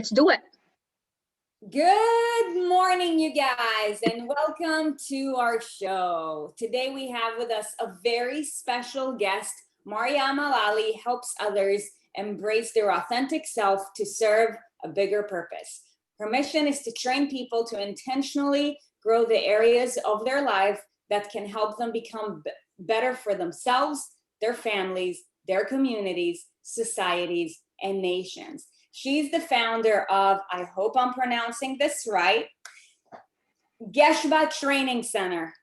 Let's do it. Good morning, you guys, and welcome to our show. Today we have with us a very special guest. Malali helps others embrace their authentic self to serve a bigger purpose. Her mission is to train people to intentionally grow the areas of their life that can help them become better for themselves, their families, their communities, societies, and nations. She's the founder of, I hope I'm pronouncing this right, Geshba Training Center.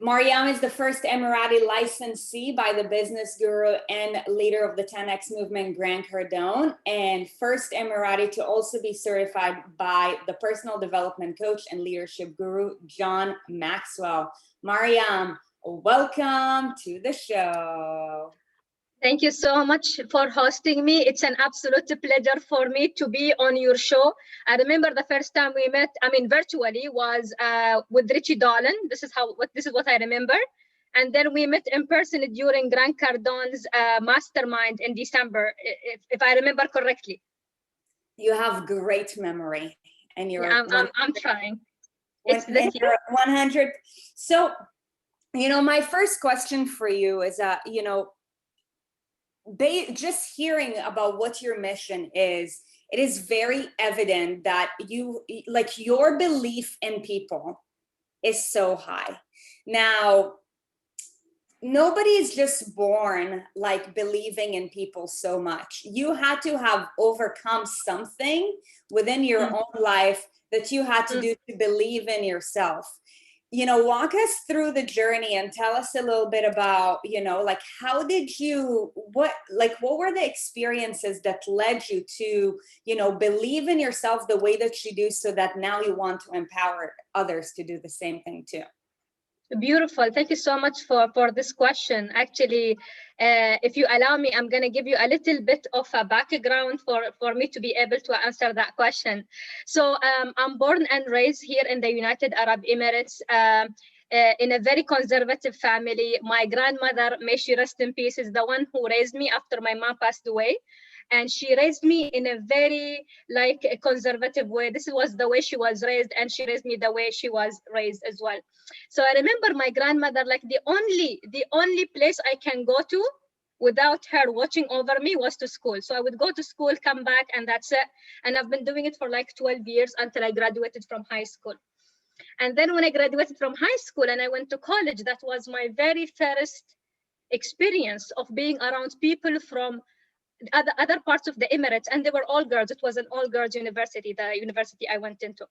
Mariam is the first Emirati licensee by the business guru and leader of the 10X movement, Grant Cardone, and first Emirati to also be certified by the personal development coach and leadership guru, John Maxwell. Mariam, welcome to the show. Thank you so much for hosting me. It's an absolute pleasure for me to be on your show. I remember the first time we met, virtually, was with Richie Dolan. This is what I remember. And then we met in person during Grant Cardone's mastermind in December, if I remember correctly. You have great memory, and you're. Yeah, I'm trying. It's this year. 100. So, my first question for you is, just hearing about what your mission is, it is very evident that your belief in people is so high. Now, nobody is just born believing in people so much. You had to have overcome something within your own life that you had to do to believe in yourself. Walk us through the journey and tell us a little bit about, how did you, what were the experiences that led you to, believe in yourself the way that you do, so that now you want to empower others to do the same thing too? Beautiful. Thank you so much for this question. Actually, if you allow me, I'm going to give you a little bit of a background for me to be able to answer that question. So I'm born and raised here in the United Arab Emirates, in a very conservative family. My grandmother, may she rest in peace, is the one who raised me after my mom passed away. And she raised me in a very a conservative way. This was the way she was raised, and she raised me the way she was raised as well. So I remember my grandmother, the only place I can go to without her watching over me was to school. So I would go to school, come back, and that's it. And I've been doing it for 12 years until I graduated from high school. And then when I graduated from high school and I went to college, that was my very first experience of being around people from other parts of the Emirates, and they were all girls. It was an all-girls university, the university I went into.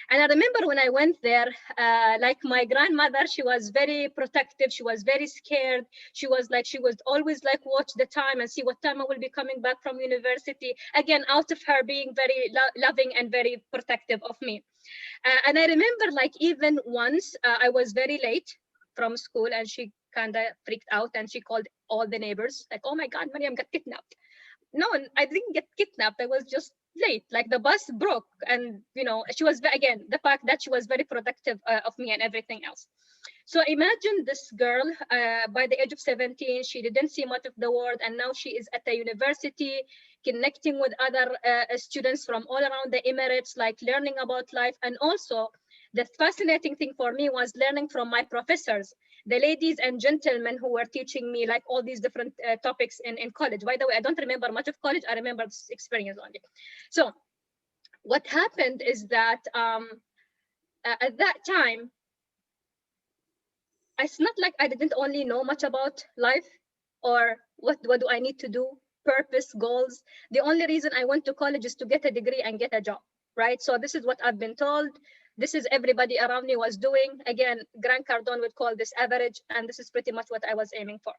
And I remember when I went there, my grandmother, she was very protective. She was very scared. She was always watch the time and see what time I will be coming back from university. Again, out of her being very loving and very protective of me. And I remember even once I was very late from school, and she kind of freaked out and she called all the neighbors, oh my God, Mariam got kidnapped. No, I didn't get kidnapped. I was just late. The bus broke. And, she was, again, the fact that she was very protective of me and everything else. So imagine this girl, by the age of 17, she didn't see much of the world. And now she is at the university, connecting with other students from all around the Emirates, learning about life. And also, the fascinating thing for me was learning from my professors, the ladies and gentlemen who were teaching me all these different topics in college. By the way, I don't remember much of college. I remember this experience only. So what happened is that at that time, it's not like I didn't only know much about life or what do I need to do, purpose, goals. The only reason I went to college is to get a degree and get a job, right? So this is what I've been told. This is everybody around me was doing. Again, Grant Cardone would call this average, and this is pretty much what I was aiming for.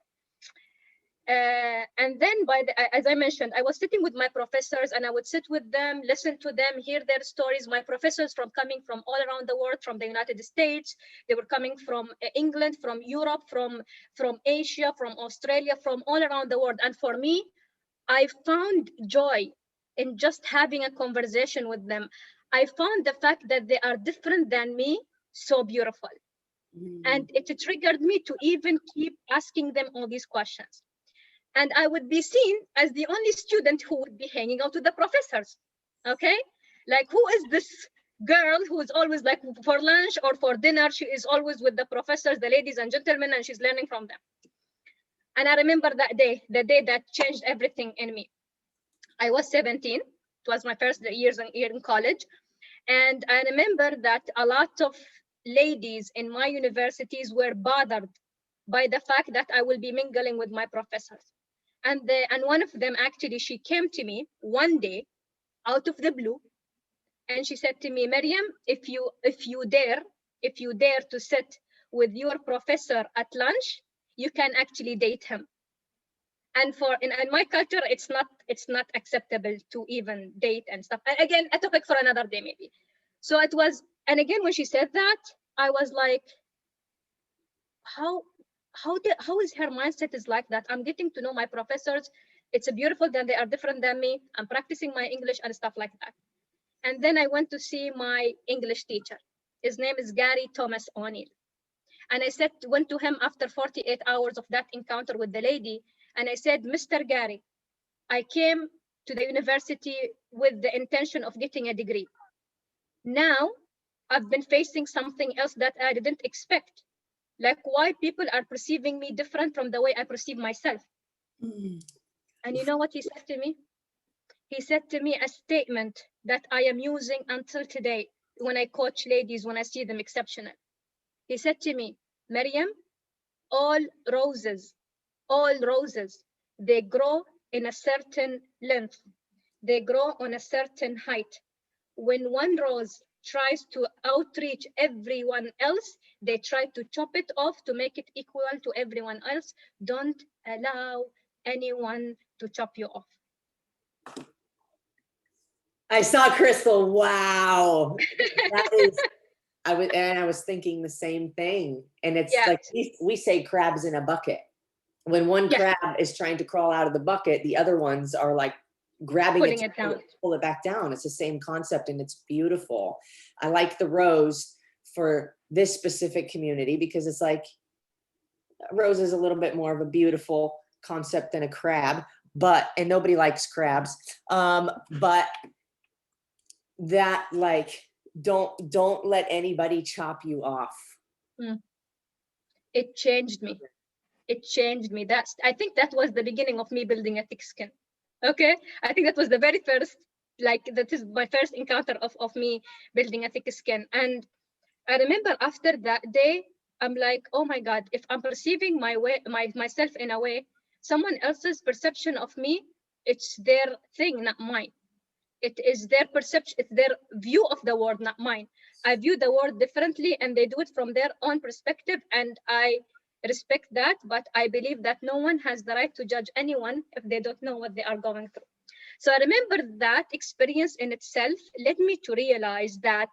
And then as I mentioned, I was sitting with my professors, and I would sit with them, listen to them, hear their stories. My professors coming from all around the world, from the United States, they were coming from England, from Europe, from Asia, from Australia, from all around the world. And for me, I found joy in just having a conversation with them. I found the fact that they are different than me so beautiful. And it triggered me to even keep asking them all these questions. And I would be seen as the only student who would be hanging out with the professors. Okay, like who is this girl who is always like for lunch or for dinner, she is always with the professors, the ladies and gentlemen, and she's learning from them. And I remember that day, the day that changed everything in me. I was 17. It was my first year in college. And I remember that a lot of ladies in my universities were bothered by the fact that I will be mingling with my professors. And one of them, actually, she came to me one day out of the blue, and she said to me, Maryam, if you dare to sit with your professor at lunch, you can actually date him. And in my culture, it's not acceptable to even date and stuff. And again, a topic for another day maybe. So it was, and again, when she said that, I was like, how is her mindset is like that? I'm getting to know my professors. It's a beautiful that they are different than me. I'm practicing my English and stuff like that. And then I went to see my English teacher. His name is Gary Thomas O'Neill. And I went to him after 48 hours of that encounter with the lady. And I said, Mr. Gary, I came to the university with the intention of getting a degree. Now I've been facing something else that I didn't expect. Like why people are perceiving me different from the way I perceive myself. And you know what he said to me? He said to me a statement that I am using until today when I coach ladies, when I see them exceptional. He said to me, Maryam, all roses, they grow in a certain length. They grow on a certain height. When one rose tries to outreach everyone else, they try to chop it off to make it equal to everyone else. Don't allow anyone to chop you off. I saw Crystal. Wow. That is, I was thinking the same thing. And it's like, we say crabs in a bucket. When one crab is trying to crawl out of the bucket, the other ones are like grabbing it down. Pull it back down. It's the same concept and it's beautiful. I like the rose for this specific community because it's like rose is a little bit more of a beautiful concept than a crab, and nobody likes crabs. But that like, don't let anybody chop you off. It changed me. I think that was the beginning of me building a thick skin. Okay, I think that was the very first, that is my first encounter of me building a thick skin. And I remember after that day, I'm like, oh my God, if I'm perceiving myself in a way, someone else's perception of me, it's their thing, not mine. It is their perception, it's their view of the world, not mine. I view the world differently and they do it from their own perspective, and I respect that, but I believe that no one has the right to judge anyone if they don't know what they are going through. So I remember that experience in itself led me to realize that,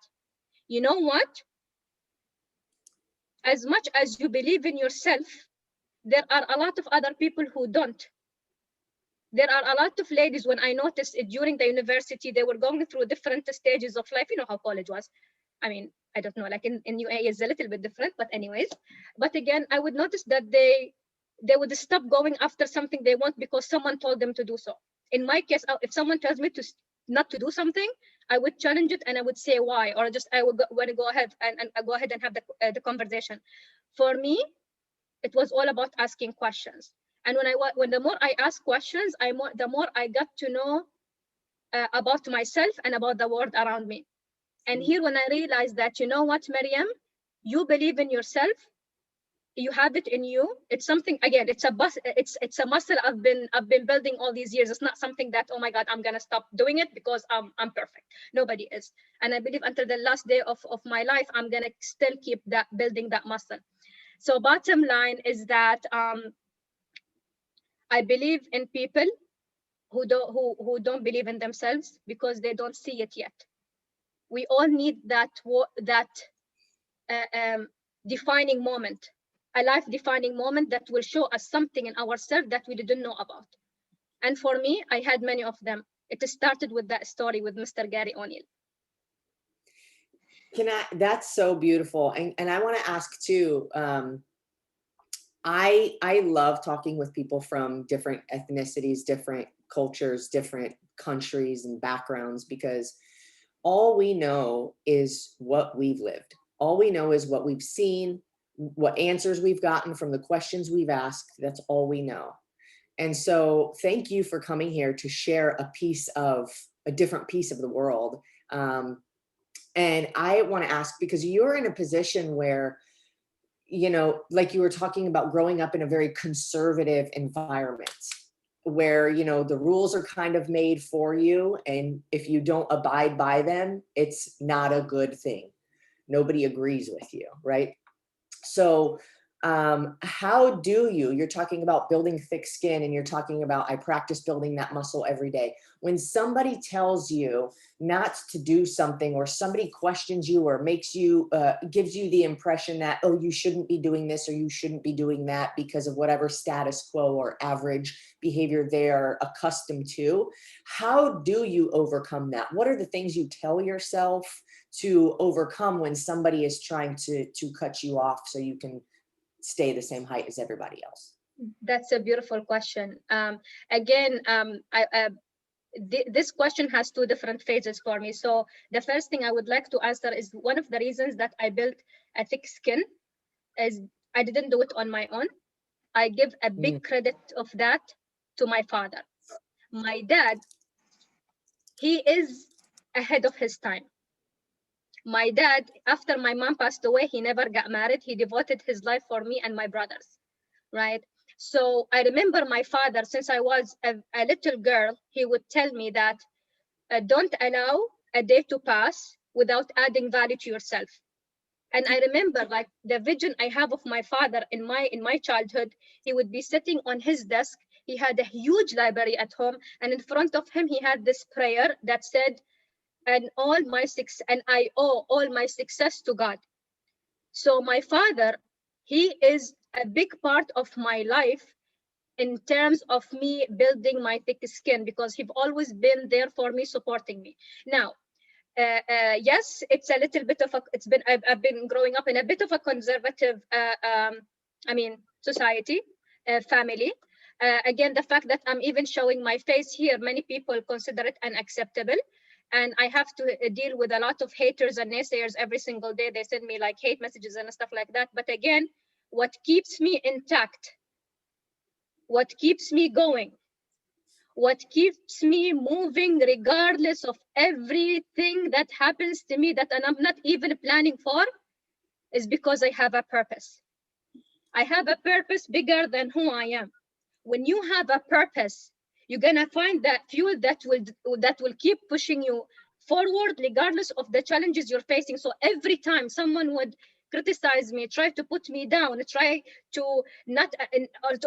you know what? As much as you believe in yourself, there are a lot of other people who don't. There are a lot of ladies, when I noticed it during the university, they were going through different stages of life. You know how college was. I mean, I don't know, like in UA is a little bit different, but anyways. But again, I would notice that they would stop going after something they want because someone told them to do so. In my case, if someone tells me not to do something, I would challenge it and I would say why, or just I would want to go ahead and have the conversation. For me, it was all about asking questions. And when the more I ask questions, the more I got to know about myself and about the world around me. And here, when I realized that, you know what, Maryam, you believe in yourself, you have it in you. It's something, again, it's a muscle I've been building all these years. It's not something that, oh my God, I'm gonna stop doing it because I'm perfect. Nobody is. And I believe until the last day of my life, I'm gonna still keep building that muscle. So bottom line is that I believe in people who don't believe in themselves because they don't see it yet. We all need that defining moment, a life-defining moment that will show us something in ourselves that we didn't know about. And for me, I had many of them. It started with that story with Mr. Gary O'Neill. That's so beautiful. And I want to ask too, I love talking with people from different ethnicities, different cultures, different countries and backgrounds, because all we know is what we've lived. All we know is what we've seen, what answers we've gotten from the questions we've asked. That's all we know. And so thank you for coming here to share a different piece of the world. And I want to ask, because you're in a position where, you know, like you were talking about growing up in a very conservative environment where, you know, the rules are kind of made for you. And if you don't abide by them, it's not a good thing. Nobody agrees with you, right? So how do you're talking about building thick skin, and you're talking about, I practice building that muscle every day. When somebody tells you not to do something, or somebody questions you, or makes you, gives you the impression that, oh, you shouldn't be doing this, or you shouldn't be doing that because of whatever status quo or average behavior they're accustomed to, how do you overcome that? What are the things you tell yourself to overcome when somebody is trying to cut you off so you can stay the same height as everybody else? That's a beautiful question. This question has two different phases for me. So the first thing I would like to answer is, one of the reasons that I built a thick skin is I didn't do it on my own. I give a big credit of that to my father. My dad, he is ahead of his time. My dad, after my mom passed away, he never got married. He devoted his life for me and my brothers, right? So I remember my father, since I was a little girl, he would tell me that don't allow a day to pass without adding value to yourself. And I remember, like, the vision I have of my father in my childhood, he would be sitting on his desk. He had a huge library at home, and in front of him, he had this prayer that said, and I owe all my success to God. So my father, he is a big part of my life in terms of me building my thick skin, because he's always been there for me, supporting me. Now, yes, it's a little bit of I've been growing up in a bit of a conservative, society, family. Again, the fact that I'm even showing my face here, many people consider it unacceptable. And I have to deal with a lot of haters and naysayers every single day. They send me like hate messages and stuff like that. But again, what keeps me intact, what keeps me going, what keeps me moving regardless of everything that happens to me that I'm not even planning for, is because I have a purpose. I have a purpose bigger than who I am. When you have a purpose, you're gonna find that fuel that will keep pushing you forward regardless of the challenges you're facing. So every time someone would criticize me, try to put me down, try to not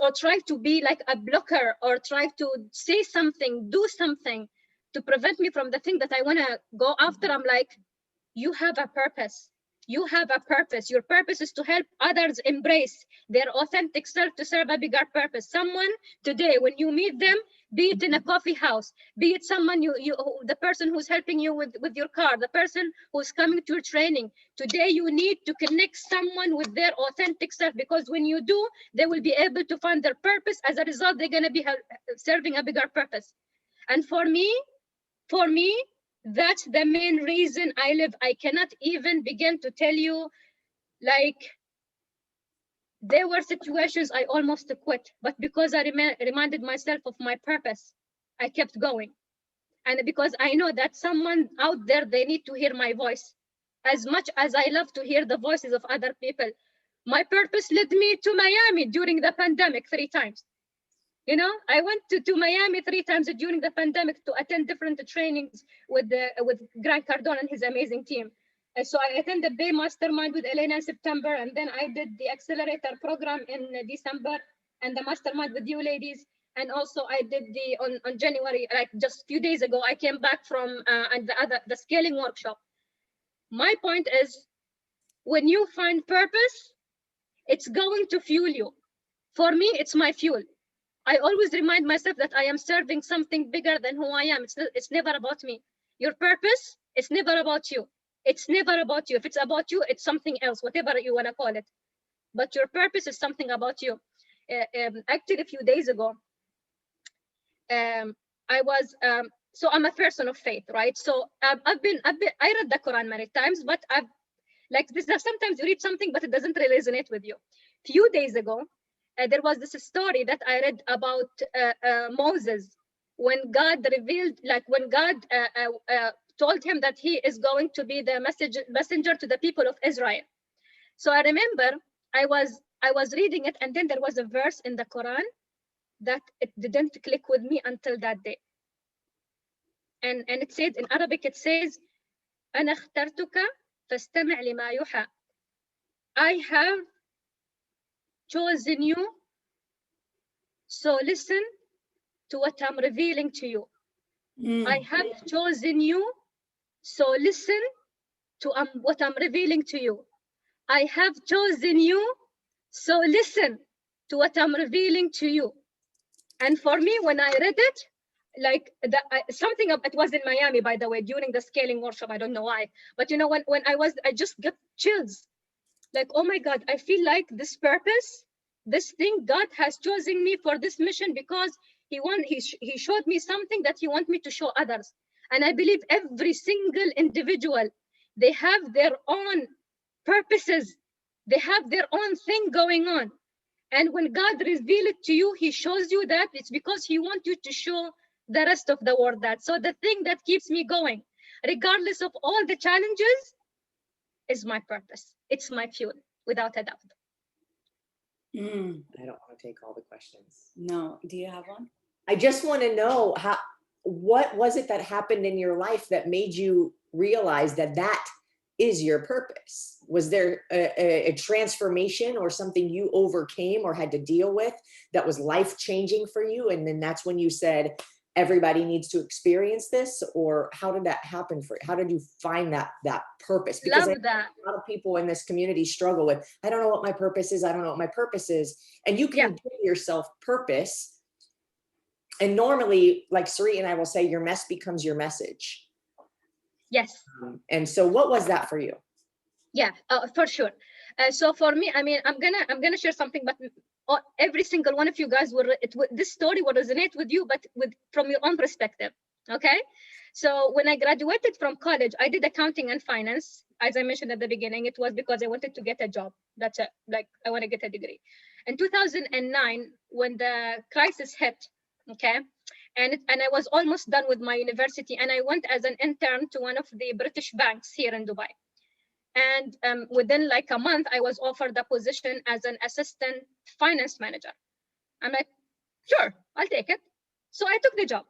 or try to be like a blocker, or try to say something, do something to prevent me from the thing that I want to go after, I'm like, you have a purpose. You have a purpose. Your purpose is to help others embrace their authentic self to serve a bigger purpose. Someone today, when you meet them, be it in a coffee house, be it someone the person who's helping you with your car, the person who's coming to your training, today you need to connect someone with their authentic self, because when you do, they will be able to find their purpose. As a result, they're going to be serving a bigger purpose. And for me, that's the main reason I live. I cannot even begin to tell you, like, there were situations I almost quit, but because I reminded myself of my purpose, I kept going. And because I know that someone out there, they need to hear my voice. As much as I love to hear the voices of other people, my purpose led me to Miami during the pandemic 3 times. You know, I went to Miami 3 times during the pandemic to attend different trainings with Grant Cardone and his amazing team. So I attended Bay Mastermind with Elena in September, and then I did the Accelerator program in December, and the Mastermind with you ladies. And also I did on January, like just a few days ago, I came back from the scaling workshop. My point is, when you find purpose, it's going to fuel you. For me, it's my fuel. I always remind myself that I am serving something bigger than who I am. It's never about me. Your purpose, it's never about you. It's never about you. If it's about you, it's something else, whatever you want to call it. but your purpose is something about you. Actually, a few days ago, I was so I'm a person of faith, right? So I read the Quran many times, but I've like this. Sometimes you read something, but it doesn't really resonate with you. Few days ago, there was this story that I read about Moses, when God revealed, like when God told him that he is going to be the messenger to the people of Israel. So I remember I was reading it, and then there was a verse in the Quran that it didn't click with me until that day. And it said in Arabic, it says, أنا اخترتك فاستمع لما يوحى. I have chosen you, so listen to what I'm revealing to you. I have chosen you, so listen to what I'm revealing to you. I have chosen you, so listen to what I'm revealing to you. And for me, when I read it, like something of it was in Miami, by the way, during the scaling workshop. I don't know why, but you know, when I just got chills. Like, oh my God, I feel like this purpose, this thing, God has chosen me for this mission because he showed me something that he wants me to show others. And I believe every single individual, they have their own purposes. They have their own thing going on. And when God reveals it to you, he shows you that it's because he wants you to show the rest of the world that. So the thing that keeps me going, regardless of all the challenges, is my purpose. It's my fuel, without a doubt. I don't want to take all the questions. No. Do you have one? I just want to know what was it that happened in your life that made you realize that that is your purpose? Was there a transformation or something you overcame or had to deal with that was life-changing for you? And then that's when you said, everybody needs to experience this? Or how did that happen for you? How did you find that purpose? Because Love that. a lot of people in this community struggle with, I don't know what my purpose is. I don't know what my purpose is. And you can give yourself purpose. And normally, like Sarit and I will say, your mess becomes your message. Yes. And so what was that for you? Yeah, for sure. So for me, I mean, I'm gonna share something, but every single one of you guys this story will resonate with you, but from your own perspective. Okay. So when I graduated from college, I did accounting and finance. As I mentioned at the beginning, it was because I wanted to get a job. That's it. Like, I want to get a degree. In 2009, when the crisis hit, okay, and I was almost done with my university, and I went as an intern to one of the British banks here in Dubai. And within like a month, I was offered a position as an assistant finance manager. I'm like, sure, I'll take it. So I took the job.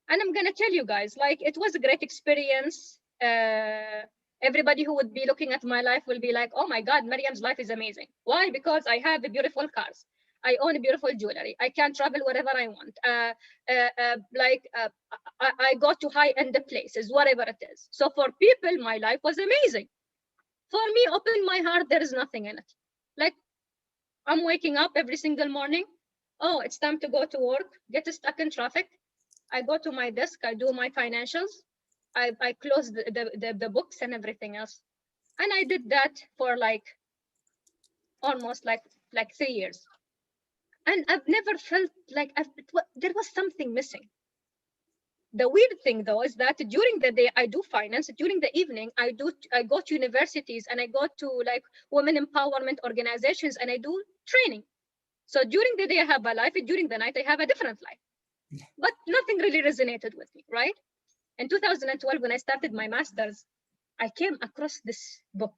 And I'm going to tell you guys, like, it was a great experience. Everybody who would be looking at my life will be like, oh my God, Mariam's life is amazing. Why? Because I have beautiful cars. I own beautiful jewelry. I can travel wherever I want. I go to high-end places, whatever it is. So for people, my life was amazing. For me, open my heart, there is nothing in it. Like, I'm waking up every single morning. Oh, it's time to go to work, get stuck in traffic. I go to my desk, I do my financials. I close the books and everything else. And I did that for like almost like 3 years. And I've never felt like there was something missing. The weird thing though is that during the day I do finance, during the evening I go to universities and I go to like women empowerment organizations and I do training. So during the day I have a life, during the night I have a different life. But nothing really resonated with me, right? In 2012, when I started my master's, I came across this book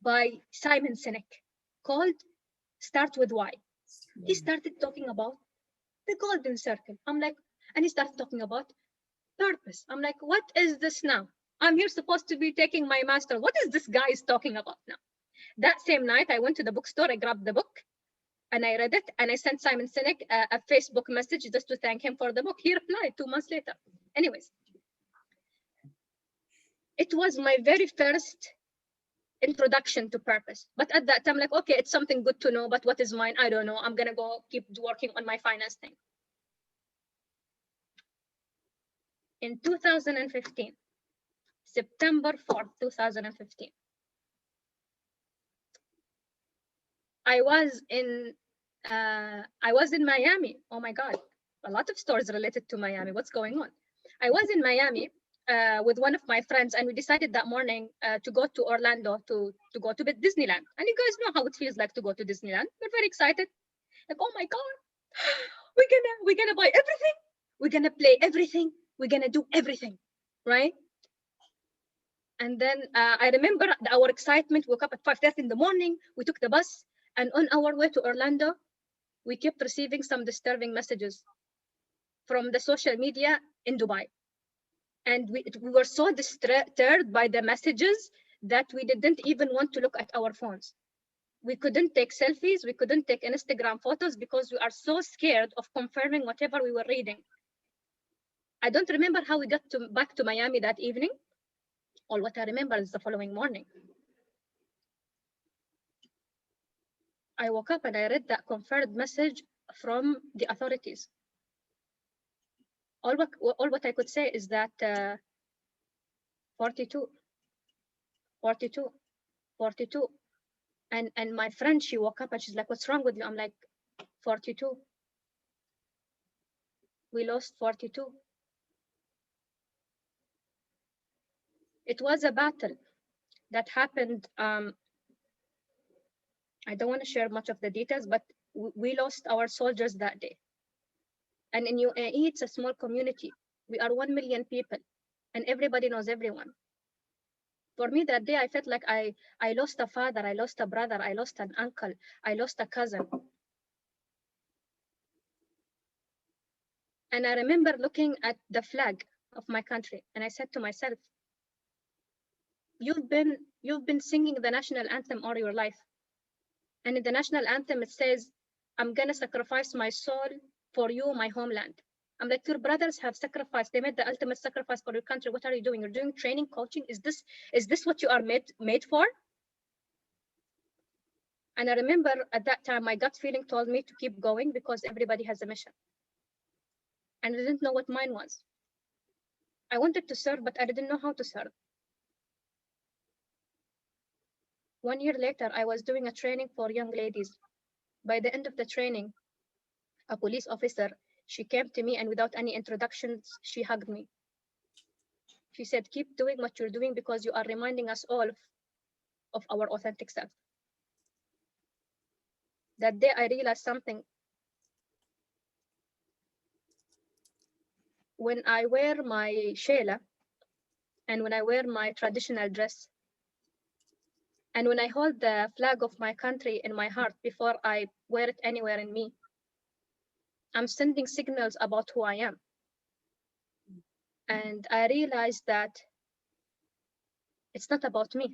by Simon Sinek called Start With Why. He started talking about the golden circle. I'm like, and he started talking about purpose. I'm like, what is this now? I'm here supposed to be taking my master. What is this guy is talking about now? That same night, I went to the bookstore, I grabbed the book and I read it. And I sent Simon Sinek a Facebook message just to thank him for the book. He replied 2 months later. Anyways, it was my very first introduction to purpose. But at that time, like, okay, it's something good to know, but what is mine? I don't know. I'm going to go keep working on my finance thing. In 2015, September 4th, 2015, I was in Miami. Oh my God, a lot of stories related to Miami. What's going on? I was in Miami with one of my friends, and we decided that morning to go to Orlando to go to Disneyland. And you guys know how it feels like to go to Disneyland. We're very excited. Like, oh my God, we're gonna buy everything. We're gonna play everything. We're gonna do everything, right? And then I remember our excitement. We woke up at 5:30 in the morning. We took the bus, and on our way to Orlando, we kept receiving some disturbing messages from the social media in Dubai. And we were so disturbed by the messages that we didn't even want to look at our phones. We couldn't take selfies. We couldn't take Instagram photos because we are so scared of confirming whatever we were reading. I don't remember how we got back to Miami that evening. All what I remember is the following morning. I woke up and I read that confirmed message from the authorities. All what I could say is that 42, 42, 42. And my friend, she woke up and she's like, what's wrong with you? I'm like, 42. We lost 42. It was a battle that happened. I don't want to share much of the details, but we lost our soldiers that day. And in UAE, it's a small community. We are 1 million people and everybody knows everyone. For me that day, I felt like I lost a father, I lost a brother, I lost an uncle, I lost a cousin. And I remember looking at the flag of my country and I said to myself, you've been singing the national anthem all your life. And in the national anthem, it says, I'm gonna sacrifice my soul for you, my homeland. I'm like, your brothers have sacrificed. They made the ultimate sacrifice for your country. What are you doing? You're doing training, coaching. Is this what you are made for? And I remember at that time, my gut feeling told me to keep going because everybody has a mission. And I didn't know what mine was. I wanted to serve, but I didn't know how to serve. 1 year later, I was doing a training for young ladies. By the end of the training, a police officer, she came to me and without any introductions, she hugged me. She said, keep doing what you're doing because you are reminding us all of our authentic self. That day I realized something. When I wear my shela and when I wear my traditional dress and when I hold the flag of my country in my heart before I wear it anywhere in me, I'm sending signals about who I am. And I realized that it's not about me.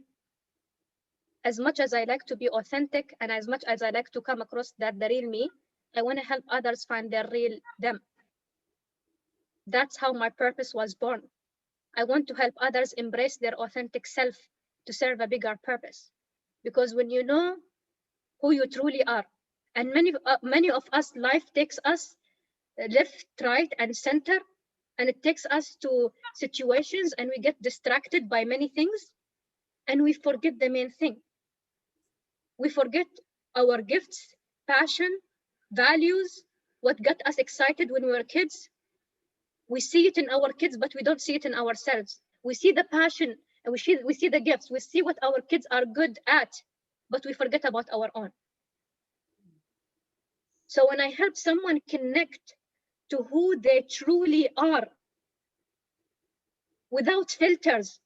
As much as I like to be authentic and as much as I like to come across that the real me, I want to help others find their real them. That's how my purpose was born. I want to help others embrace their authentic self to serve a bigger purpose. Because when you know who you truly are, and many of us, life takes us left, right, and center, and it takes us to situations and we get distracted by many things and we forget the main thing. We forget our gifts, passion, values, what got us excited when we were kids. We see it in our kids, but we don't see it in ourselves. We see the passion and we see the gifts. We see what our kids are good at, but we forget about our own. So when I help someone connect to who they truly are, without filters,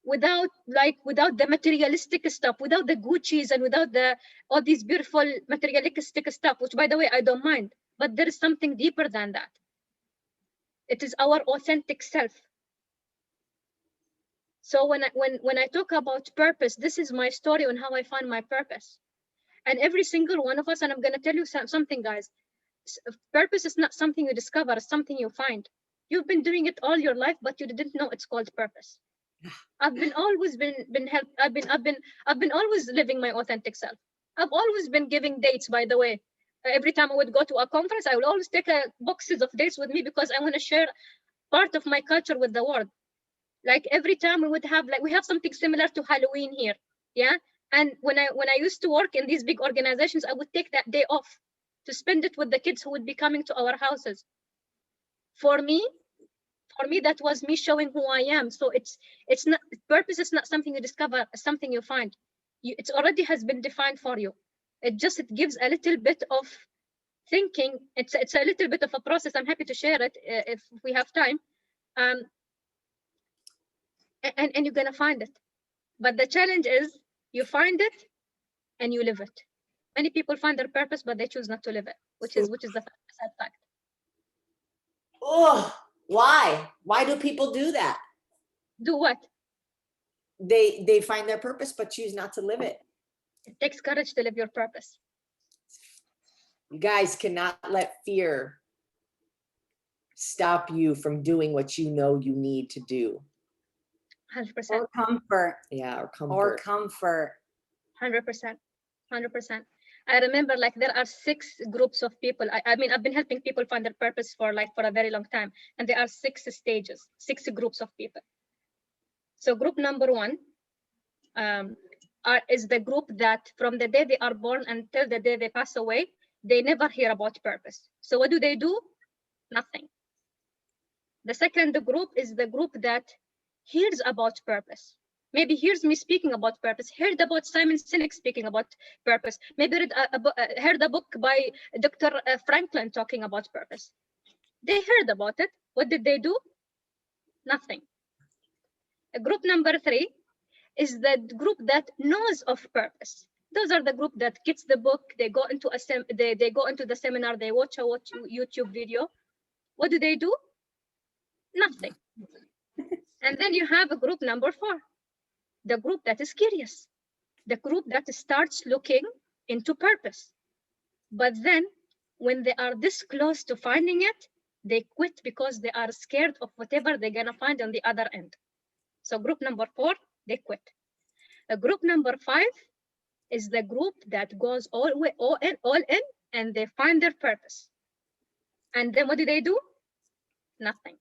without the materialistic stuff, without the Gucci's and without all these beautiful materialistic stuff, which by the way, I don't mind, but there is something deeper than that. It is our authentic self. So when I talk about purpose, this is my story on how I find my purpose. And every single one of us, and I'm going to tell you something, guys, purpose is not something you discover, it's something you find. You've been doing it all your life, but you didn't know it's called purpose. I've always living my authentic self. I've always been giving dates, by the way. Every time I would go to a conference, I would always take boxes of dates with me because I want to share part of my culture with the world. Like every time we have something similar to Halloween here. Yeah. And when I used to work in these big organizations, I would take that day off to spend it with the kids who would be coming to our houses. For me, that was me showing who I am. So it's not, purpose is not something you discover, it's something you find. It already has been defined for you. It gives a little bit of thinking. It's a little bit of a process. I'm happy to share it if we have time. And you're gonna find it. But the challenge is you find it and you live it. Many people find their purpose, but they choose not to live it, which is the sad fact. Oh, why? Why do people do that? Do what? They find their purpose, but choose not to live it. It takes courage to live your purpose. You guys cannot let fear stop you from doing what you know you need to do. 100%. Or comfort. Yeah, or comfort. Or comfort. 100%. 100%. I remember, like, there are 6 groups of people. I mean, I've been helping people find their purpose for a very long time. And there are 6 stages, 6 groups of people. So group number 1 is the group that from the day they are born until the day they pass away, they never hear about purpose. So what do? Nothing. The second group is the group that hears about purpose. Maybe hears me speaking about purpose, heard about Simon Sinek speaking about purpose, maybe heard a book by Dr. Franklin talking about purpose. They heard about it. What did they do? Nothing. Group number 3 is the group that knows of purpose. Those are the group that gets the book, they go into they go into the seminar, they watch a YouTube video. What do? Nothing. And then you have a group number 4, the group that is curious, the group that starts looking into purpose. But then when they are this close to finding it, they quit because they are scared of whatever they're gonna find on the other end. So group number 4, they quit. A group number 5 is the group that goes all in, and they find their purpose. And then what do? Nothing.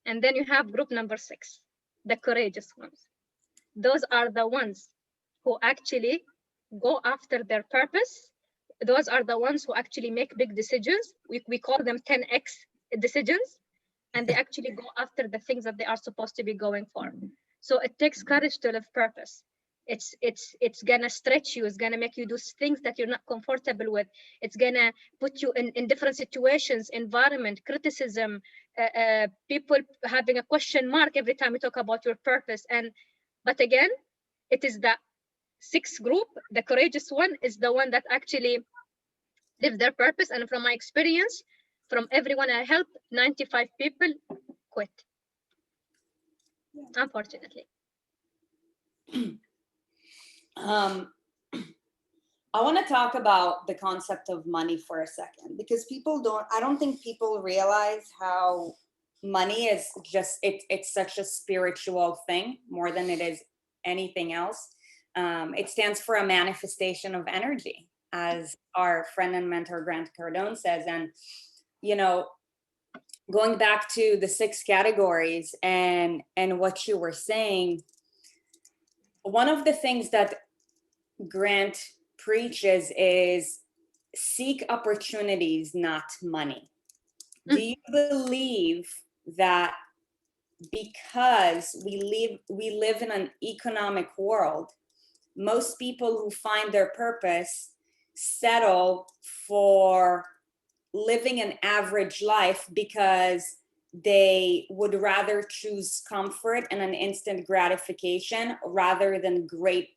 And then you have group number 6, the courageous ones. Those are the ones who actually go after their purpose. Those are the ones who actually make big decisions. We call them 10x decisions, and they actually go after the things that they are supposed to be going for. So it takes courage to live purpose. It's gonna stretch you. It's gonna make you do things that you're not comfortable with. It's gonna put you in different situations, environment, criticism, people having a question mark every time you talk about your purpose. But again, it is the 6th group. The courageous one is the one that actually live their purpose. And from my experience, from everyone I help, 95 people quit, unfortunately. I want to talk about the concept of money for a second, because I don't think people realize how money is just, it's such a spiritual thing more than it is anything else. It stands for a manifestation of energy, as our friend and mentor Grant Cardone says. And, going back to the 6 categories and what you were saying, one of the things that Grant preaches is seek opportunities, not money. Do you believe that because we live in an economic world, most people who find their purpose settle for living an average life because they would rather choose comfort and an instant gratification rather than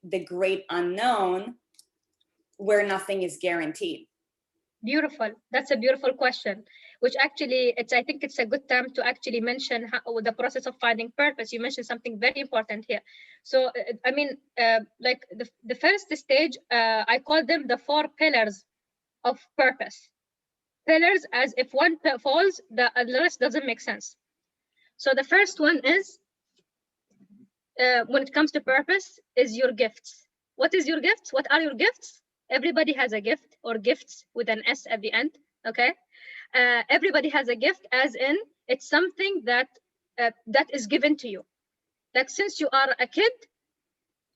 the great unknown where nothing is guaranteed? Beautiful. That's a beautiful question, which actually I think it's a good time to actually mention the process of finding purpose. You mentioned something very important here. So, I mean, like the first stage, I call them the 4 pillars of purpose. Pillars, as if one falls, the rest doesn't make sense. So the first one is, when it comes to purpose, is your gifts. What is your gifts? What are your gifts? Everybody has a gift, or gifts with an S at the end, okay? Everybody has a gift, as in it's something that is given to you. Like since you are a kid,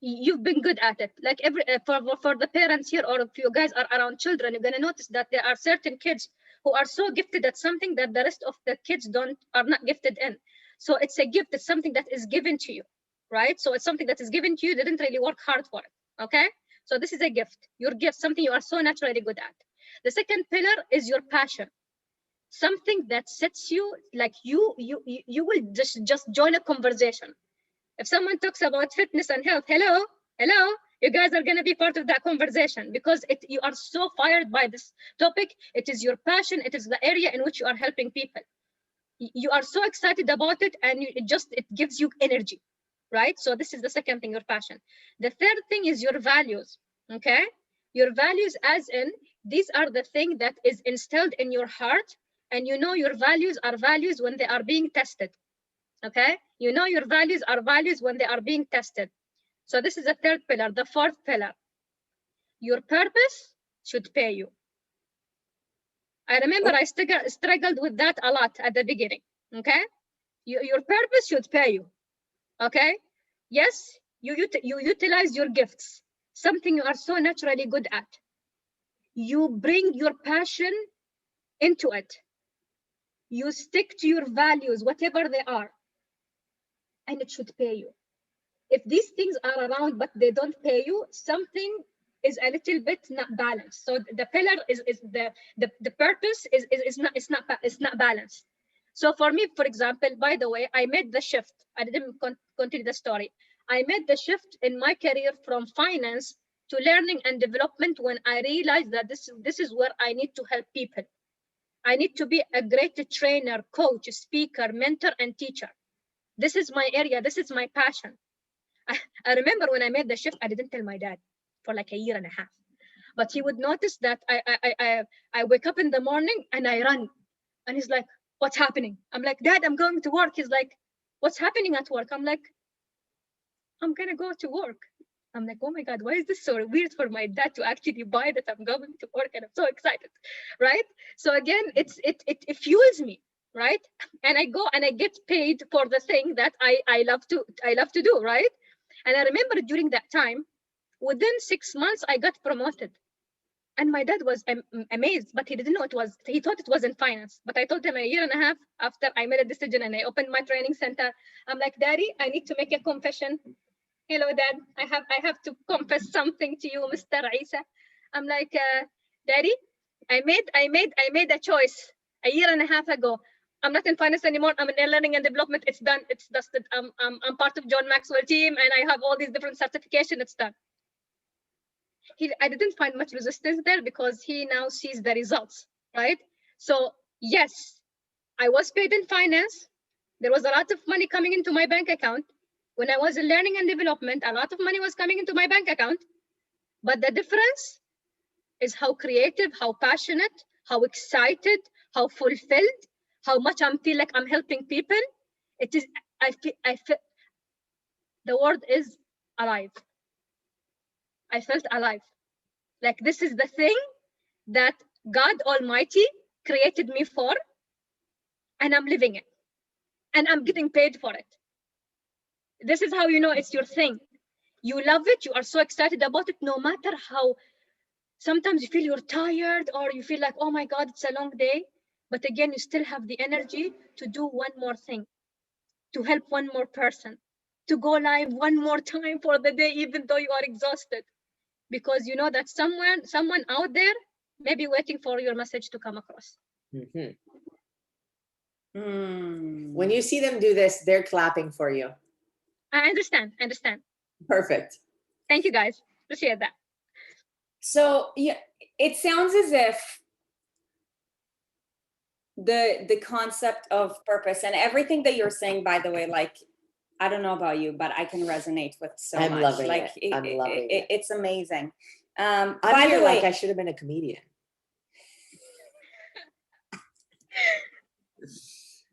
you've been good at it. Like for the parents here, or if you guys are around children, you're gonna notice that there are certain kids who are so gifted at something that the rest of the kids are not gifted in. So it's a gift. It's something that is given to you, right? So it's something that is given to you. Didn't really work hard for it. Okay. So this is a gift. Your gift, something you are so naturally good at. The second pillar is your passion. Something that sets you, like you will just join a conversation. If someone talks about fitness and health, hello, you guys are going to be part of that conversation, because you are so fired by this topic. It is your passion. It is the area in which you are helping people. You are so excited about it, and it gives you energy, right? So this is the second thing, your passion. The third thing is your values. Okay, your values, as in these are the thing that is instilled in your heart, and you know your values are values when they are being tested. Okay, you know your values are values when they are being tested. So this is the third pillar. The fourth pillar, your purpose should pay you. I remember I struggled with that a lot at the beginning. Okay, your purpose should pay you. Okay, yes, you utilize your gifts, something you are so naturally good at. You bring your passion into it. You stick to your values, whatever they are, and it should pay you. If these things are around but they don't pay you, something is a little bit not balanced. So the pillar is the purpose is not balanced. So for me, for example, by the way, I made the shift. I didn't continue the story. I made the shift in my career from finance to learning and development when I realized that this is where I need to help people. I need to be a great trainer, coach, speaker, mentor, and teacher. This is my area. This is my passion. I remember when I made the shift, I didn't tell my dad for like a year and a half, but he would notice that I wake up in the morning and I run, and he's like, "What's happening?" I'm like, "Dad, I'm going to work." He's like, "What's happening at work?" I'm like, "I'm gonna go to work." I'm like, "Oh my God, why is this so weird for my dad to actually buy that I'm going to work?" And I'm so excited, right? So again, it fuels me, right? And I go and I get paid for the thing that I love to do, right? And I remember during that time, within 6 months, I got promoted. And my dad was amazed, but he didn't know it was, he thought it was in finance. But I told him a year and a half after I made a decision and I opened my training center, I'm like, "Daddy, I need to make a confession." "Hello, Dad. I have to confess something to you, Mr. Isa." I'm like, "Daddy, I made a choice a year and a half ago. I'm not in finance anymore. I'm in learning and development. It's done. It's dusted. I'm part of John Maxwell team, and I have all these different certifications. It's done." I didn't find much resistance there because he now sees the results, right? So yes, I was paid in finance. There was a lot of money coming into my bank account. When I was in learning and development, a lot of money was coming into my bank account. But the difference is how creative, how passionate, how excited, how fulfilled, how much I feel like I'm helping people. It is, I feel, the word is alive. I felt alive. Like this is the thing that God Almighty created me for, and I'm living it, and I'm getting paid for it. This is how you know it's your thing. You love it. You are so excited about it, no matter how sometimes you feel you're tired or you feel like, "Oh my God, it's a long day." But again, you still have the energy to do one more thing, to help one more person, to go live one more time for the day, even though you are exhausted, because you know that someone out there may be waiting for your message to come across. Mm-hmm. When you see them do this, they're clapping for you. I understand. Perfect. Thank you, guys. Appreciate that. So yeah, it sounds as if the concept of purpose and everything that you're saying, by the way, like, I don't know about you, but I can resonate with so much. Loving like it. I'm loving it. It's amazing. By the way, like I should have been a comedian.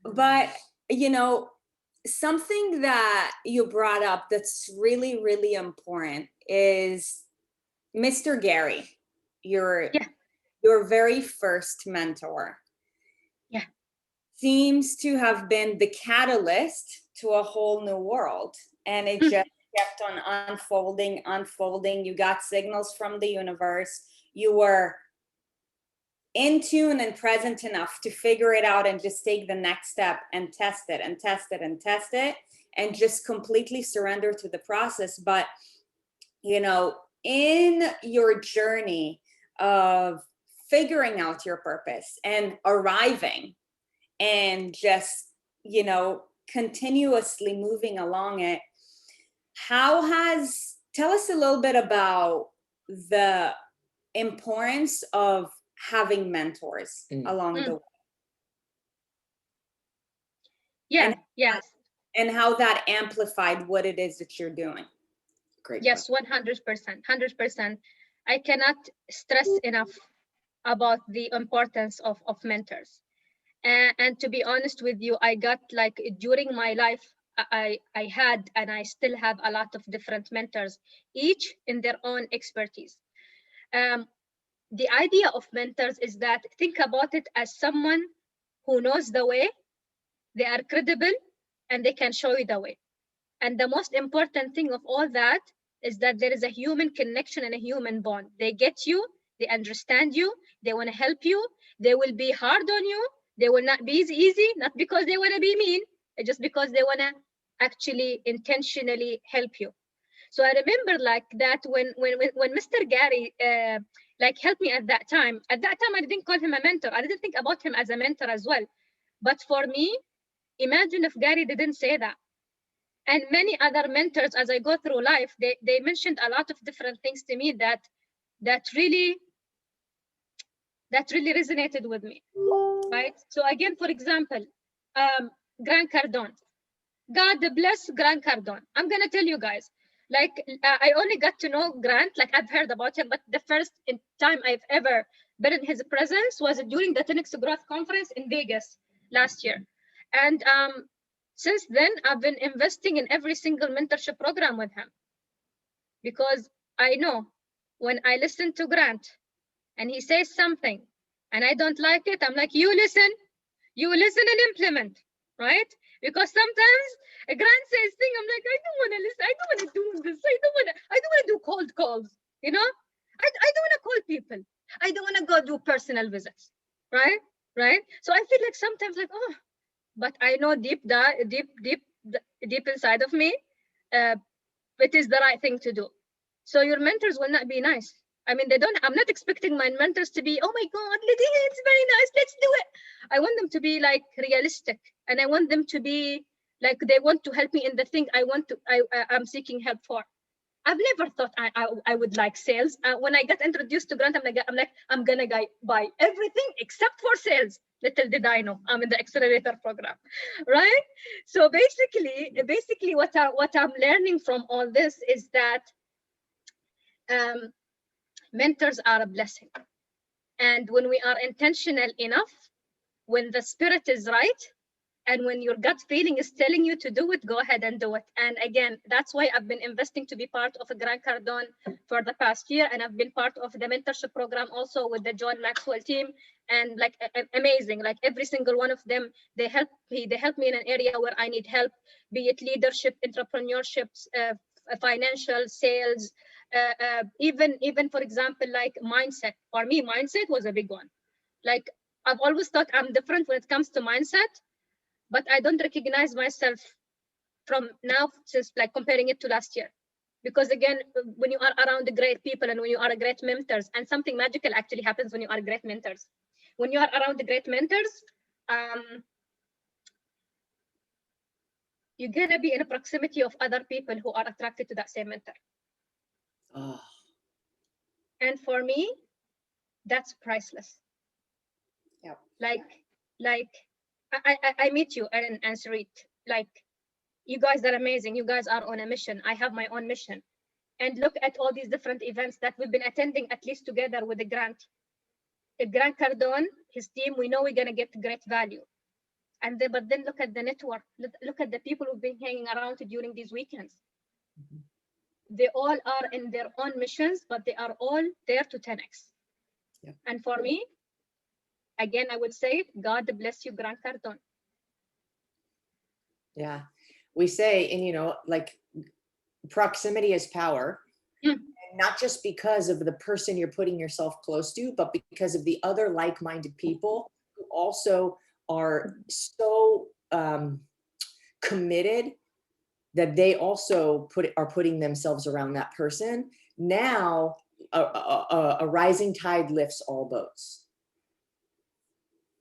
But you know, something that you brought up that's really, really important is Mr. Gary, your very first mentor. Yeah. Seems to have been the catalyst to a whole new world. And it just kept on unfolding. You got signals from the universe. You were in tune and present enough to figure it out and just take the next step and test it and test it and test it and just completely surrender to the process. But, you know, in your journey of figuring out your purpose and arriving and just, you know, continuously moving along it, tell us a little bit about the importance of having mentors along the way. Yeah, yes. And how that amplified what it is that you're doing. Great. Yes, 100%, 100%. I cannot stress enough about the importance of mentors. And to be honest with you, I got, like, during my life, I had and I still have a lot of different mentors, each in their own expertise. The idea of mentors is that, think about it as someone who knows the way, they are credible, and they can show you the way. And the most important thing of all that is that there is a human connection and a human bond. They get you, they understand you, they want to help you, they will be hard on you, they will not be easy, not because they want to be mean, just because they want to actually intentionally help you. So I remember, like, that when Mr. Gary like helped me at that time. At that time, I didn't call him a mentor. I didn't think about him as a mentor as well. But for me, imagine if Gary didn't say that. And many other mentors, as I go through life, they mentioned a lot of different things to me that really resonated with me, right? So again, for example, Grant Cardone. God bless Grant Cardone. I'm gonna tell you guys, like, I only got to know Grant, like, I've heard about him, but the first time I've ever been in his presence was during the 10X Growth Conference in Vegas last year. And since then, I've been investing in every single mentorship program with him, because I know when I listen to Grant and he says something and I don't like it, I'm like, you listen and implement, right? Because sometimes a Grant says thing, I'm like, I don't want to listen, I don't want to do this, I don't want to do cold calls, you know? I don't want to call people, I don't want to go do personal visits, right? So I feel like sometimes, like, oh, but I know deep inside of me, it is the right thing to do. So your mentors will not be nice. I mean, I'm not expecting my mentors to be, oh my God, it's very nice, let's do it. I want them to be, like, realistic, and I want them to be like, they want to help me in the thing I'm seeking help for. I've never thought I would like sales. When I got introduced to Grant, I'm gonna buy everything except for sales. Little did I know I'm in the accelerator program, right? So basically, what I'm learning from all this is that mentors are a blessing, and when we are intentional enough, when the spirit is right, and when your gut feeling is telling you to do it, go ahead and do it. And again, that's why I've been investing to be part of a Grant Cardone for the past year. And I've been part of the mentorship program also with the John Maxwell team. And, like, amazing, like, every single one of them, they help me in an area where I need help, be it leadership, entrepreneurship, financial, sales, even for example, like mindset. For me, mindset was a big one. Like, I've always thought I'm different when it comes to mindset, but I don't recognize myself from now, since, like, comparing it to last year. Because again, when you are around the great people and when you are a great mentors, and something magical actually happens when you are great mentors. When you are around the great mentors, you're gonna be in a proximity of other people who are attracted to that same mentor. Oh. And for me, that's priceless. Yeah. Like I meet you, Erin and Sarit. Like, you guys are amazing. You guys are on a mission. I have my own mission. And look at all these different events that we've been attending, at least together with the Grant Cardone, his team. We know we're gonna get great value. But then look at the network. Look at the people who've been hanging around during these weekends. Mm-hmm. They all are in their own missions, but they are all there to 10x. Yeah. And for me, again, I would say, God bless you, Grant Cardone. Yeah, we say, and like, proximity is power. Mm. And not just because of the person you're putting yourself close to, but because of the other like-minded people who also are so committed that they also are putting themselves around that person. Now, a rising tide lifts all boats.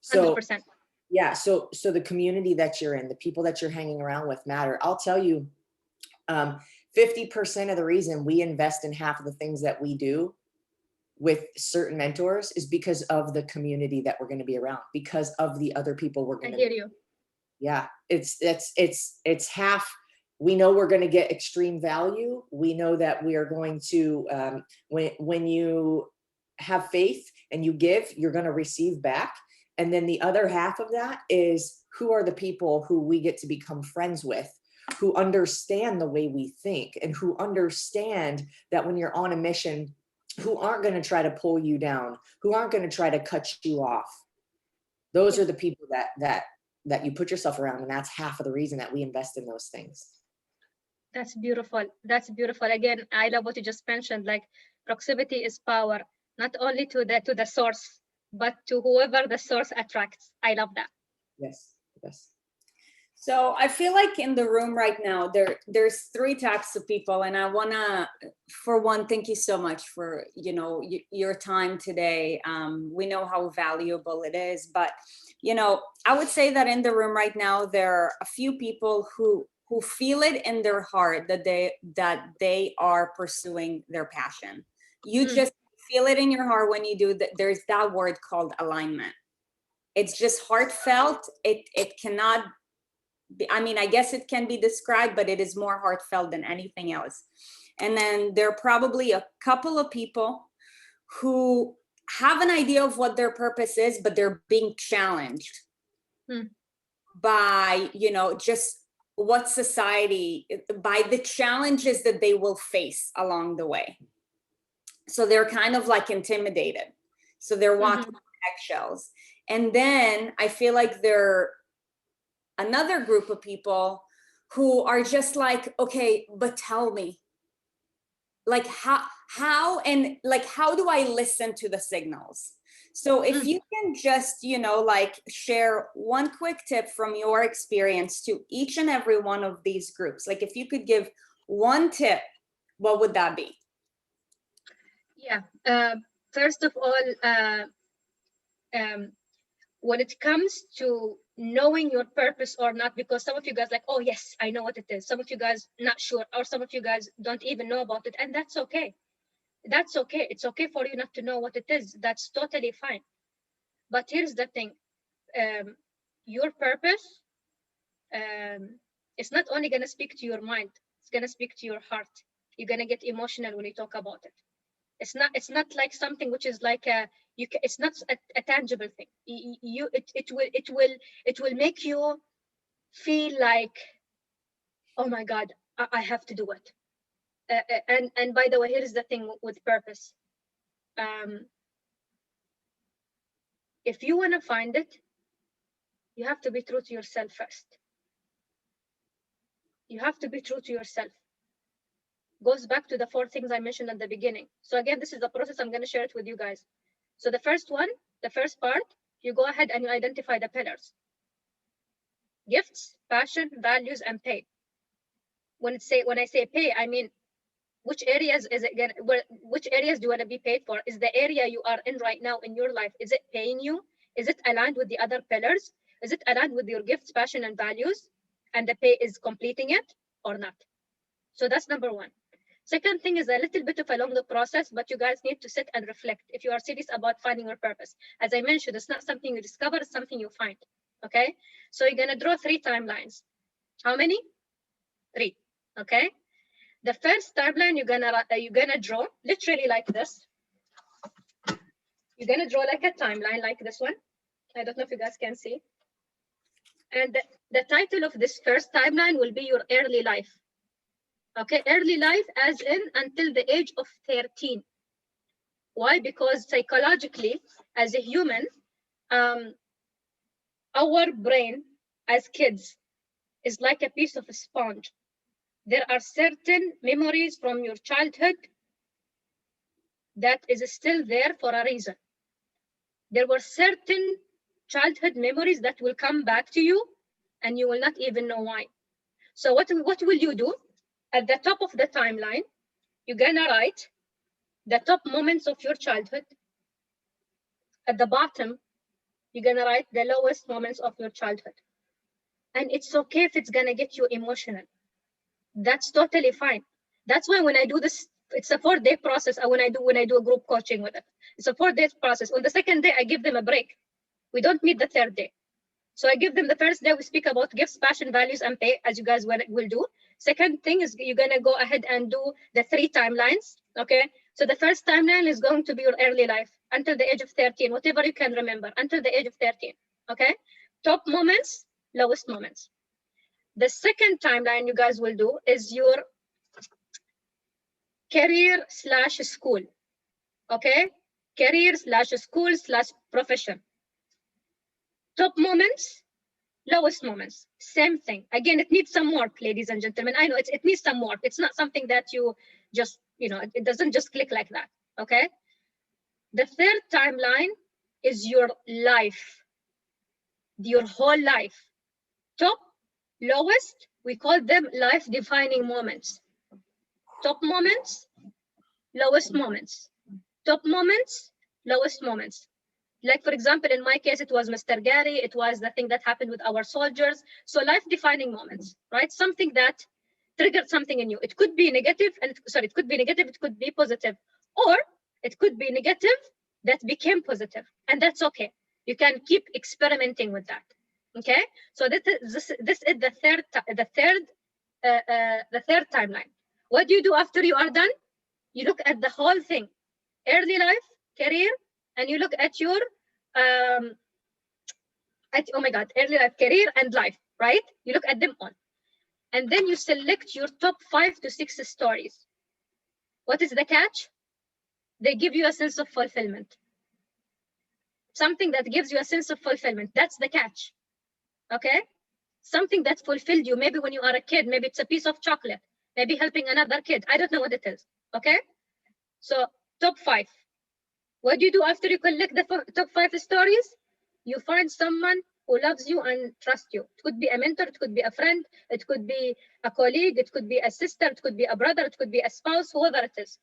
So 100%. yeah, so the community that you're in, the people that you're hanging around with matter. I'll tell you, 50% of the reason we invest in half of the things that we do with certain mentors is because of the community that we're going to be around, because of the other people we're going to. I hear you. Yeah, it's half. We know we're going to get extreme value. We know that we are going to, when you have faith and you give, you're going to receive back. And then the other half of that is, who are the people who we get to become friends with, who understand the way we think, and who understand that when you're on a mission, who aren't going to try to pull you down, who aren't going to try to cut you off. Those are the people that you put yourself around. And that's half of the reason that we invest in those things. That's beautiful. That's beautiful. Again, I love what you just mentioned. Like, proximity is power, not only to the source, but to whoever the source attracts. I love that. Yes. Yes. So I feel like in the room right now, there's three types of people. And I wanna, for one, thank you so much for, your time today. We know how valuable it is, but, I would say that in the room right now, there are a few people who feel it in their heart that they are pursuing their passion. You just feel it in your heart when you do that. There's that word called alignment. It's just heartfelt. It cannot be, I guess it can be described, but it is more heartfelt than anything else. And then there are probably a couple of people who have an idea of what their purpose is, but they're being challenged by, just what society, by the challenges that they will face along the way. So they're kind of like intimidated. So they're walking on eggshells. And then I feel like they're another group of people who are just like, okay, but tell me, like how and like, how do I listen to the signals? So if you can just, like share one quick tip from your experience to each and every one of these groups, like if you could give one tip, what would that be? Yeah. First of all, when it comes to knowing your purpose or not, because some of you guys like, oh yes, I know what it is. Some of you guys not sure, or some of you guys don't even know about it, and that's okay. That's okay. It's okay for you not to know what it is. That's totally fine. But here's the thing, your purpose, it's not only gonna speak to your mind, it's gonna speak to your heart. You're gonna get emotional when you talk about it. It's not like something which is like it's not a tangible thing. It will make you feel like, oh my God, I have to do it. And by the way, here's the thing with purpose. If you want to find it, you have to be true to yourself first. You have to be true to yourself. Goes back to the 4 things I mentioned at the beginning. So again, this is the process. I'm going to share it with you guys. So the first part, you go ahead and you identify the pillars: gifts, passion, values, and pay. When I say pay, I mean, which areas is it gonna, which areas do you want to be paid for? Is the area you are in right now in your life, is it paying you? Is it aligned with the other pillars? Is it aligned with your gifts, passion, and values? And the pay is completing it or not? So that's number 1. Second thing is a little bit of a longer process, but you guys need to sit and reflect if you are serious about finding your purpose. As I mentioned, it's not something you discover, it's something you find. Okay, so you're gonna draw 3 timelines. How many? 3. Okay, the first timeline you're gonna draw literally like this. You're gonna draw like a timeline like this one. I don't know if you guys can see. And the title of this first timeline will be your early life. Okay, early life as in until the age of 13. Why? Because psychologically, as a human, our brain as kids is like a piece of a sponge. there are certain memories from your childhood that is still there for a reason. There were certain childhood memories that will come back to you and you will not even know why. So what will you do? At the top of the timeline, you're gonna write the top moments of your childhood. At the bottom, you're gonna write the lowest moments of your childhood. And it's okay if it's gonna get you emotional. That's totally fine. That's why when I do this, it's a 4-day process. When I do a group coaching with it, it's a 4-day process. On the second day, I give them a break. We don't meet the third day. So I give them the first day, we speak about gifts, passion, values, and pay, as you guys will do. Second thing is you're gonna go ahead and do the 3 timelines, okay? So the first timeline is going to be your early life until the age of 13, whatever you can remember, until the age of 13, okay? Top moments, lowest moments. The second timeline you guys will do is your career/school, okay? Career/school/profession. Top moments, lowest moments, same thing. Again, it needs some work, ladies and gentlemen. I know it needs some work. It's not something that you just, it doesn't just click like that, okay? The third timeline is your life, your whole life. Top, lowest, we call them life-defining moments. Top moments, lowest moments. Top moments, lowest moments. Like, for example, in my case, it was Mr. Gary. It was the thing that happened with our soldiers. So life-defining moments, right? Something that triggered something in you. It could be negative, it could be negative, it could be positive, or it could be negative that became positive, and that's okay. You can keep experimenting with that. Okay, so this is the third timeline. What do you do after you are done? You look at the whole thing, early life, career, and you look at your oh my God, early life, career, and life, right? You look at them all. And then you select your top 5 to 6 stories. What is the catch? They give you a sense of fulfillment. Something that gives you a sense of fulfillment. That's the catch. Okay? Something that fulfilled you. Maybe when you are a kid, maybe it's a piece of chocolate, maybe helping another kid. I don't know what it is. Okay? So top 5. What do you do after you collect the top 5 stories? You find someone who loves you and trusts you. It could be a mentor, it could be a friend, it could be a colleague, it could be a sister, it could be a brother, it could be a spouse, whoever it is.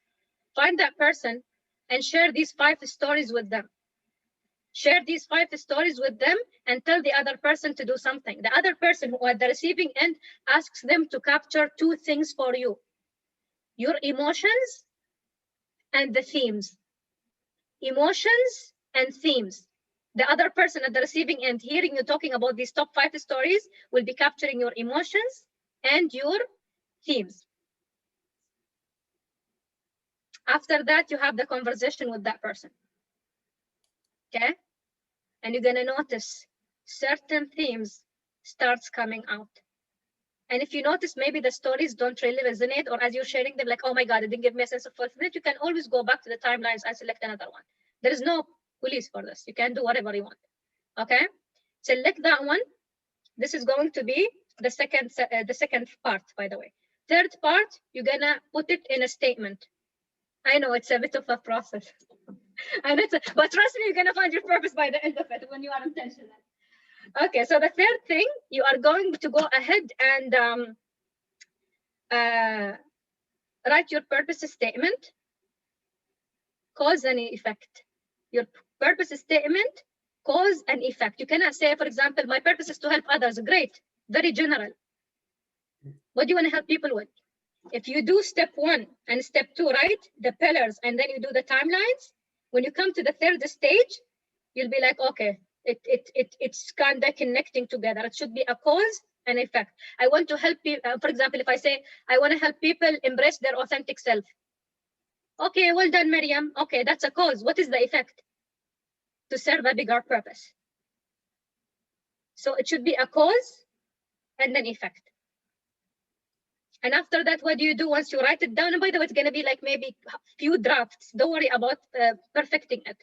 Find that person and share these 5 stories with them. Share these 5 stories with them and tell the other person to do something. The other person who at the receiving end asks them to capture 2 things for you: your emotions and the themes. Emotions and themes. The other person at the receiving end, hearing you talking about these top 5 stories, will be capturing your emotions and your themes. After that, you have the conversation with that person. Okay? And you're gonna notice certain themes starts coming out. And if you notice maybe the stories don't really resonate, or as you're sharing them, like, oh my God, it didn't give me a sense of fulfillment, you can always go back to the timelines and select another one. There is no police for this. You can do whatever you want. Okay? Select that one. This is going to be the second part, by the way. Third part, you're gonna put it in a statement. I know it's a bit of a process. And but trust me, you're gonna find your purpose by the end of it when you are intentional. Okay, so the third thing, you are going to go ahead and write your purpose statement, cause and effect. Your purpose statement, cause and effect. You cannot say, for example, my purpose is to help others. Great, very general. What do you want to help people with? If you do step 1 and step 2, right, the pillars, and then you do the timelines, when you come to the third stage, you'll be like, okay, it's kind of connecting together. It should be a cause and effect. I want to help people. For example, if I say I want to help people embrace their authentic self. Okay, well done, Miriam. Okay, that's a cause. What is the effect? To serve a bigger purpose. So it should be a cause and then effect. And after that, what do you do once you write it down? And by the way, it's going to be like maybe a few drafts. Don't worry about perfecting it.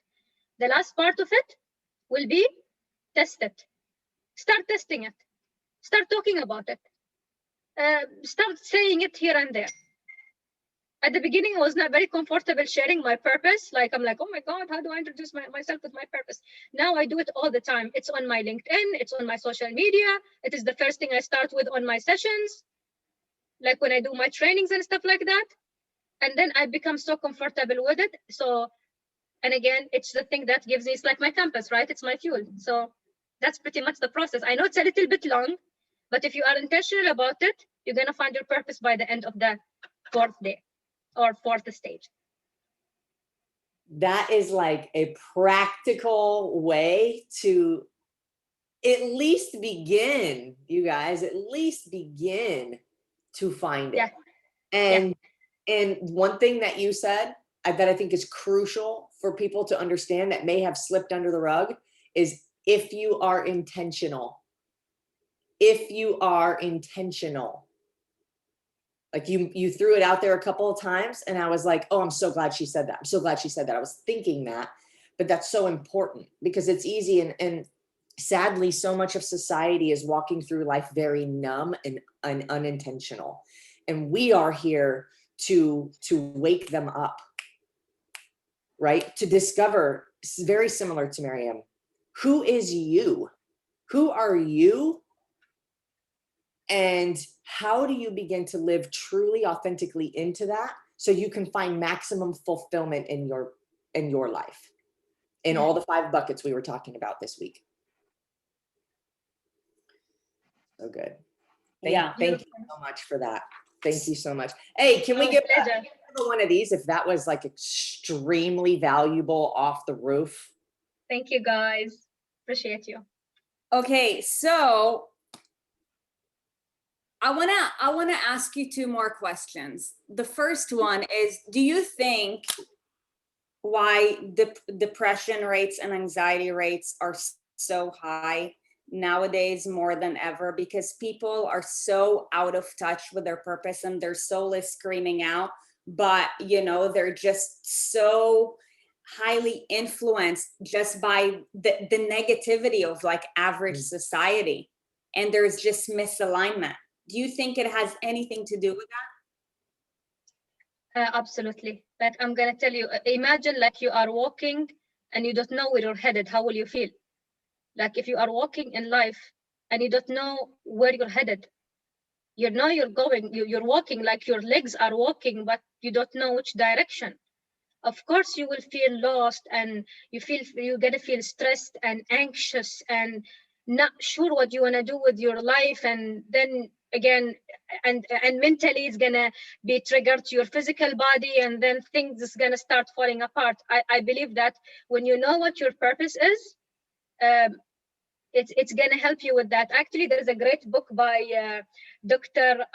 The last part of it will be test it. Start testing it. Start talking about it. start saying it here and there. At the beginning, I was not very comfortable sharing my purpose. Like, I'm like, oh my God, how do I introduce myself with my purpose? Now I do it all the time. It's on my LinkedIn, it's on my social media. It is the first thing I start with on my sessions, like when I do my trainings and stuff like that. And then I become so comfortable with it. So, and again, it's the thing that gives me, it's like my compass, right? It's my fuel. So that's pretty much the process. I know it's a little bit long, but if you are intentional about it, you're going to find your purpose by the end of the 4th day or 4th stage. That is like a practical way to at least begin, you guys, at least begin to find it. And one thing that you said that I think is crucial for people to understand that may have slipped under the rug is if you are intentional. If you are intentional. Like you threw it out there a couple of times and I was like, oh, I'm so glad she said that. I'm so glad she said that. I was thinking that, but that's so important because it's easy. And sadly, so much of society is walking through life very numb and unintentional. And we are here to wake them up, right? To discover, very similar to Miriam, who is you? Who are you? And how do you begin to live truly, authentically into that so you can find maximum fulfillment in your life, in all the 5 buckets we were talking about this week? So good. Thank you so much for that. Thank you so much. Hey, can we give one of these if that was like extremely valuable off the roof? Thank you, guys. Appreciate you. Okay, so I wanna ask you 2 more questions. The first one is, do you think why depression rates and anxiety rates are so high nowadays more than ever? Because people are so out of touch with their purpose and their soul is screaming out, but they're just so highly influenced just by the negativity of like average society, and there's just misalignment. Do you think it has anything to do with that? Absolutely. Like, I'm gonna tell you, imagine like you are walking and you don't know where you're headed. How will you feel? Like if you are walking in life and you don't know where you're headed, you know you're going, you're walking, like your legs are walking, but you don't know which direction. Of course you will feel lost, and you're gonna feel stressed and anxious and not sure what you want to do with your life. And then again, and mentally it's gonna be triggered to your physical body, and then things is gonna start falling apart. I believe that when you know what your purpose is, it's gonna help you with that. Actually, there is a great book by Dr.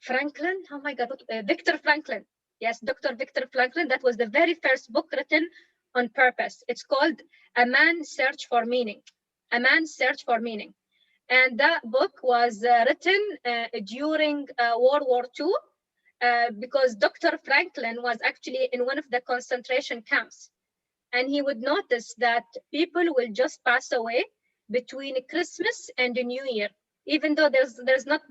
Franklin. Oh my God, Viktor Franklin. Yes, Dr. Viktor Franklin. That was the very first book written on purpose. It's called A Man's Search for Meaning. A Man's Search for Meaning. And that book was written during World War II because Dr. Franklin was actually in one of the concentration camps. And he would notice that people will just pass away between Christmas and the New Year. Even though there's not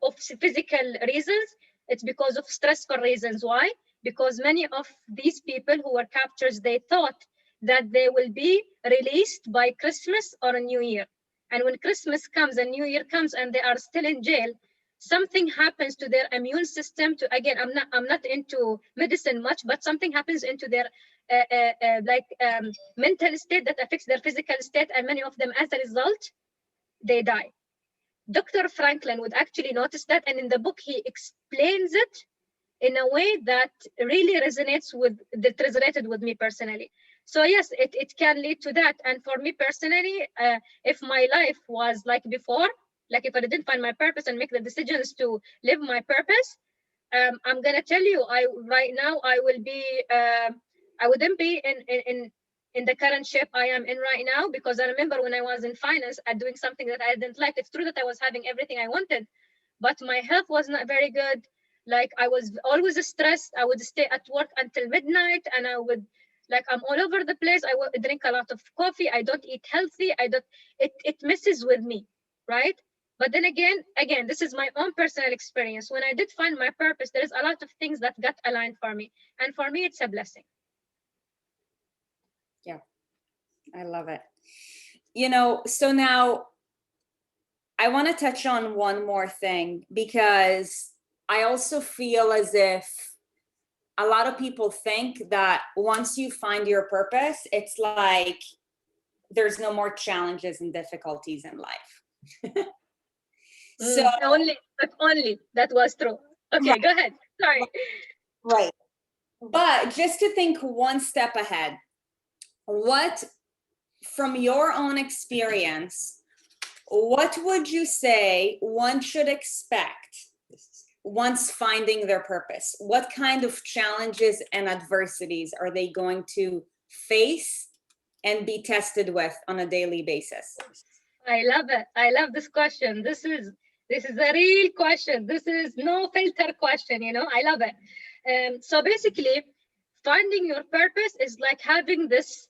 of physical reasons, it's because of stressful reasons. Why? Because many of these people who were captured, they thought that they will be released by Christmas or a New Year. And when Christmas comes and New Year comes and they are still in jail, something happens to their immune system. Again, I'm not into medicine much, but something happens into their mental state that affects their physical state, and many of them, as a result, they die. Dr. Franklin would actually notice that, and in the book he explains it in a way that really resonated with me personally. So yes, it can lead to that. And for me personally, if my life was like before, like if I didn't find my purpose and make the decisions to live my purpose, I'm gonna tell you, right now I wouldn't be in the current shape I am in right now, because I remember when I was in finance and doing something that I didn't like. It's true that I was having everything I wanted, but my health was not very good. Like I was always stressed. I would stay at work until midnight, and I'm all over the place. I would drink a lot of coffee. I don't eat healthy. It messes with me, right? But then again, this is my own personal experience. When I did find my purpose, there is a lot of things that got aligned for me. And for me, it's a blessing. Yeah, I love it. You know, so now I want to touch on one more thing, because I also feel as if a lot of people think that once you find your purpose, it's like there's no more challenges and difficulties in life. So only that was true. Okay, right. Go ahead. Sorry. Right. But just to think one step ahead, what, from your own experience, what would you say one should expect once finding their purpose? What kind of challenges and adversities are they going to face and be tested with on a daily basis? I love it. I love this question. This is a real question. This is no filter question, you know. I love it. So basically, finding your purpose is like having this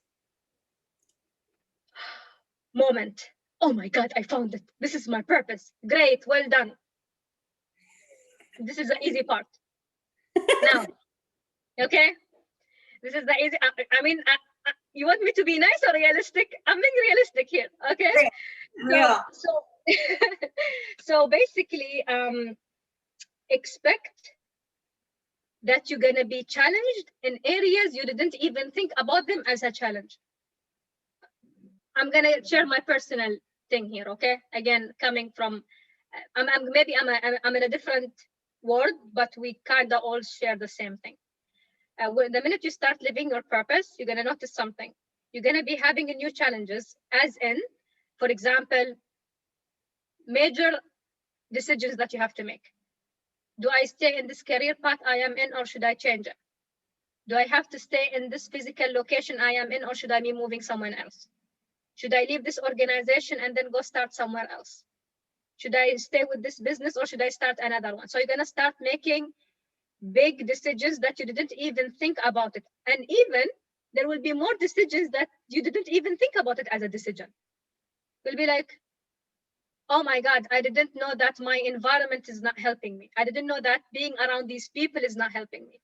moment. Oh my God, I found it. This is my purpose. Great, well done. This is the easy part. Now, okay? This is the easy, I mean, you want me to be nice or realistic? I'm being realistic here, okay? Yeah. So basically, expect that you're gonna be challenged in areas you didn't even think about them as a challenge. I'm gonna share my personal thing here, okay? Again, coming from, I'm in a different world, but we kind of all share the same thing. The minute you start living your purpose, you're gonna notice something. You're gonna be having new challenges, as in, for example, major decisions that you have to make. Do I stay in this career path I am in, or should I change it? Do I have to stay in this physical location I am in, or should I be moving somewhere else? Should I leave this organization and then go start somewhere else? Should I stay with this business, or should I start another one? So you're gonna start making big decisions that you didn't even think about it. And even there will be more decisions that you didn't even think about it as a decision. You'll be like, oh my God, I didn't know that my environment is not helping me. I didn't know that being around these people is not helping me.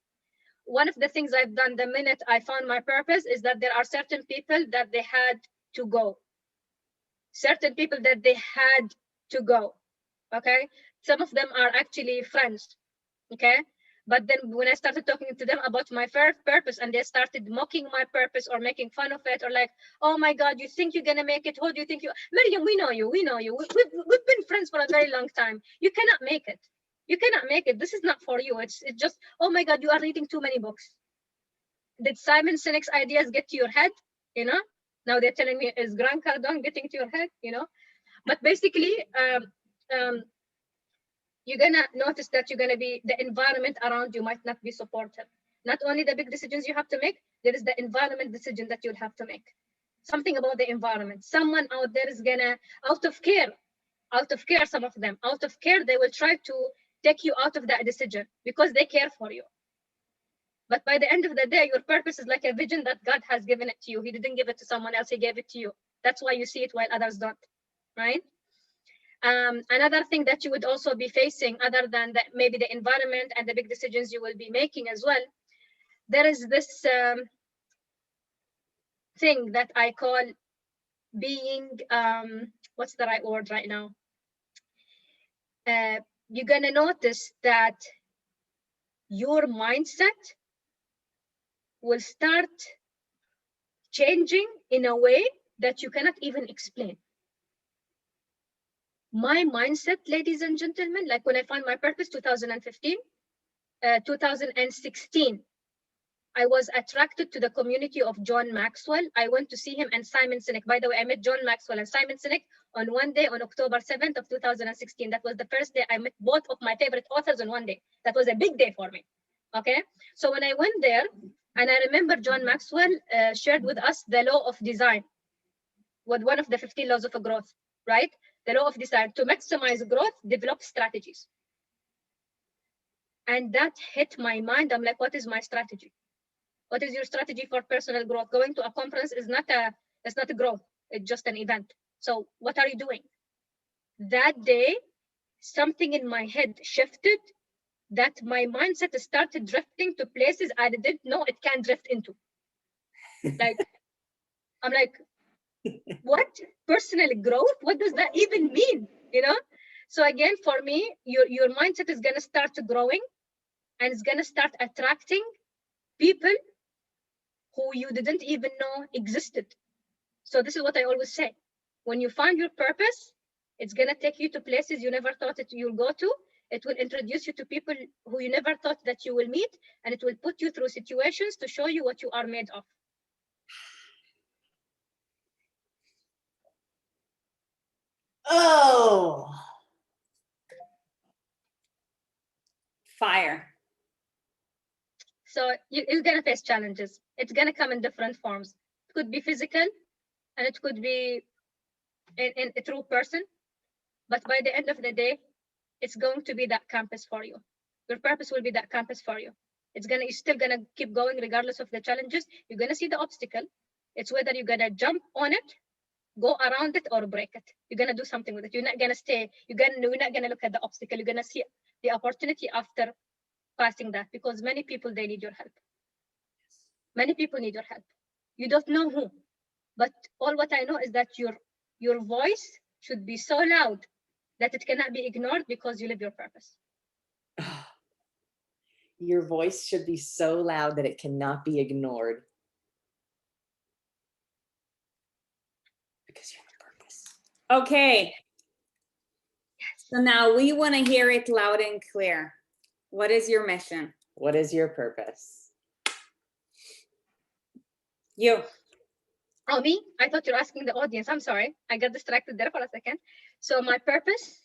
One of the things I've done the minute I found my purpose is that there are certain people that they had to go. Certain people that they had to go, okay? Some of them are actually friends, okay? But then when I started talking to them about my first purpose, and they started mocking my purpose or making fun of it, or like, oh my God, you think you're gonna make it? Who do you think you? Miriam, we know you. We've been friends for a very long time. You cannot make it. You cannot make it. This is not for you. It's just, oh my God, you are reading too many books. Did Simon Sinek's ideas get to your head? You know? Now they're telling me, is Grant Cardone getting to your head? You know? But basically, you're gonna notice that you're gonna be, the environment around you might not be supportive. Not only the big decisions you have to make, there is the environment decision that you'll have to make. Something about the environment. Someone out there is gonna, out of care, some of them, out of care, they will try to take you out of that decision because they care for you. But by the end of the day, your purpose is like a vision that God has given it to you. He didn't give it to someone else, he gave it to you. That's why you see it while others don't, right? Another thing that you would also be facing, other than that, maybe the environment and the big decisions you will be making as well, there is this thing that I call being, what's the right word right now? You're gonna notice that your mindset will start changing in a way that you cannot even explain. My mindset, ladies and gentlemen, like when I found my purpose, 2015, 2016, I was attracted to the community of John Maxwell. I went to see him and Simon Sinek. By the way, I met John Maxwell and Simon Sinek on one day on October 7th of 2016. That was the first day I met both of my favorite authors on one day. That was a big day for me, okay? So when I went there, and I remember John Maxwell shared with us the law of design, with one of the 15 laws of growth, right? The law of design: to maximize growth, develop strategies. And that hit my mind. I'm like, what is my strategy? What is your strategy for personal growth? Going to a conference is not a growth. It's just an event. So what are you doing? that day, something in my head shifted, that my mindset started drifting to places I didn't know it can drift into. Like, I'm like, what? Personal growth? What does that even mean? You know? So again, for me, your mindset is gonna start growing, and it's gonna start attracting people who you didn't even know existed. So this is what I always say. When you find your purpose, it's gonna take you to places you never thought that you'll go to. It will introduce you to people who you never thought that you will meet, and it will put you through situations to show you what you are made of. Oh, fire. So you're gonna face challenges. It's gonna come in different forms. It could be physical, and it could be in a true person. But by the end of the day, it's going to be that campus for you. Your purpose will be that campus for you. You're still gonna keep going regardless of the challenges. You're gonna see the obstacle. It's whether you're gonna jump on it, go around it, or break it. You're gonna do something with it. You're not gonna stay. You're not gonna look at the obstacle. You're gonna see the opportunity after passing that, because many people, they need your help. Many people need your help. You don't know who, but all what I know is that your voice should be so loud that it cannot be ignored, because you live your purpose. your voice should be so loud that it cannot be ignored. Because you have a purpose. Okay. So now we want to hear it loud and clear. What is your mission? What is your purpose? You. Oh, me? I thought you're asking the audience. I'm sorry. I got distracted there for a second. So my purpose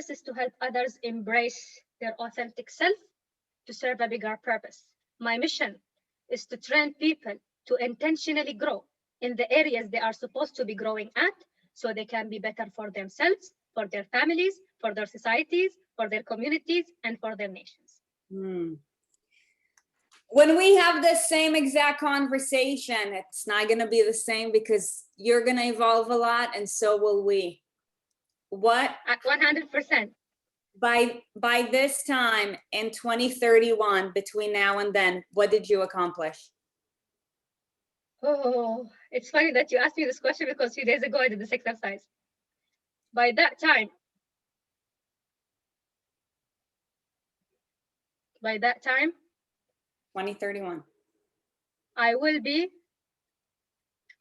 is to help others embrace their authentic self to serve a bigger purpose. My mission is to train people to intentionally grow in the areas they are supposed to be growing at, so they can be better for themselves, for their families, for their societies, for their communities, and for their nations. When we have the same exact conversation, it's not going to be the same, because you're going to evolve a lot, and so will we. What? At 100%. By this time in 2031, between now and then, what did you accomplish? Oh, it's funny that you asked me this question, because a few days ago I did this exercise. By that time, 2031. I will be,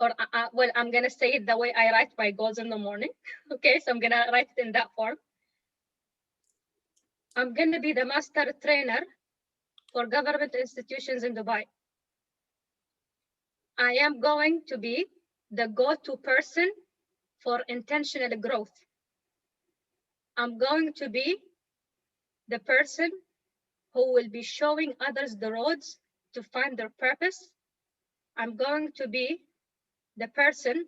or well, I'm going to say it the way I write my goals in the morning. Okay, so I'm going to write it in that form. I'm going to be the master trainer for government institutions in Dubai. I am going to be the go-to person for intentional growth. I'm going to be the person who will be showing others the roads to find their purpose. I'm going to be the person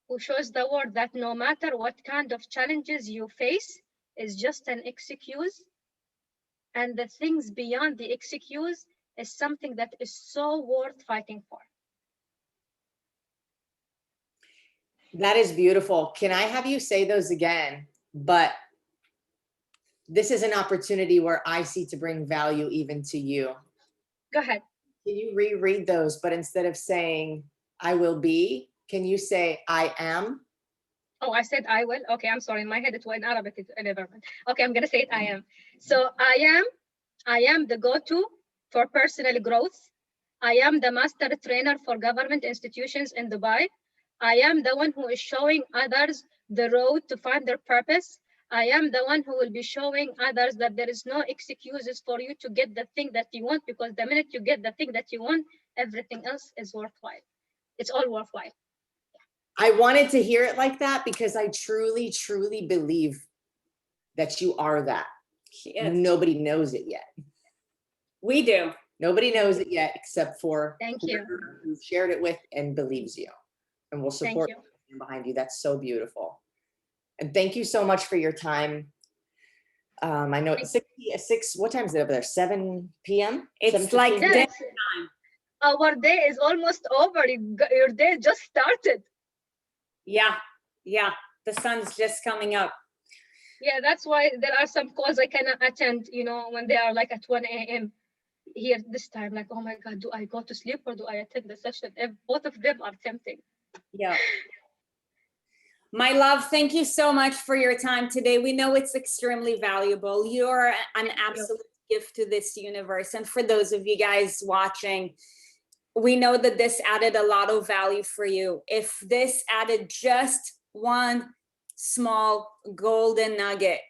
who shows the world that no matter what kind of challenges you face is just an excuse, and the things beyond the excuse is something that is so worth fighting for. That is beautiful. Can I have you say those again? But this is an opportunity where I see to bring value even to you. Go ahead. Can you reread those, but instead of saying I will be, can you say I am? Oh, I said I will. Okay, I'm sorry. In my head, it was in Arabic. It's irrelevant. Okay, I'm gonna say it. I am. So I am the go-to for personal growth. I am the master trainer for government institutions in Dubai. I am the one who is showing others the road to find their purpose. I am the one who will be showing others that there is no excuses for you to get the thing that you want, because the minute you get the thing that you want, everything else is worthwhile. It's all worthwhile. I wanted to hear it like that, because I truly, truly believe that you are that. Nobody knows it yet. We do. Nobody knows it yet, except for Thank you. who shared it with and believes you, and will support you behind you. That's so beautiful. And thank you so much for your time. I know it's 6, what time is it over there? 7 p.m.? It's like dinner time. Our day is almost over. Your day just started. Yeah. Yeah. The sun's just coming up. Yeah, that's why there are some calls I cannot attend, you know, when they are like at 1 a.m. here this time. Like, oh my God, do I go to sleep or do I attend the session? Both of them are tempting. Yeah. My love, thank you so much for your time today. We know it's extremely valuable. You're an absolute gift to this universe. And for those of you guys watching, we know that this added a lot of value for you. If this added just one small golden nugget,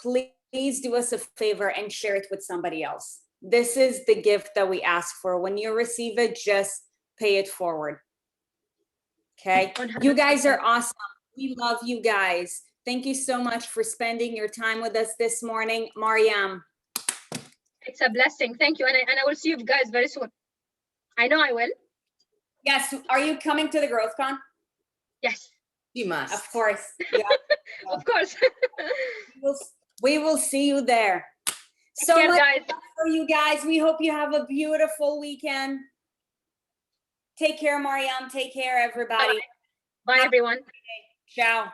please do us a favor and share it with somebody else. This is the gift that we ask for. When you receive it, just pay it forward. Okay? 100%. You guys are awesome. We love you guys. Thank you so much for spending your time with us this morning. Mariam. It's a blessing. Thank you. And I will see you guys very soon. I know I will. Yes. Are you coming to the GrowthCon? Yes. You must. Of course. Yeah. Of course. we will see you there. So care, much guys. For you guys. We hope you have a beautiful weekend. Take care, Mariam. Take care, everybody. Bye everyone. Ciao.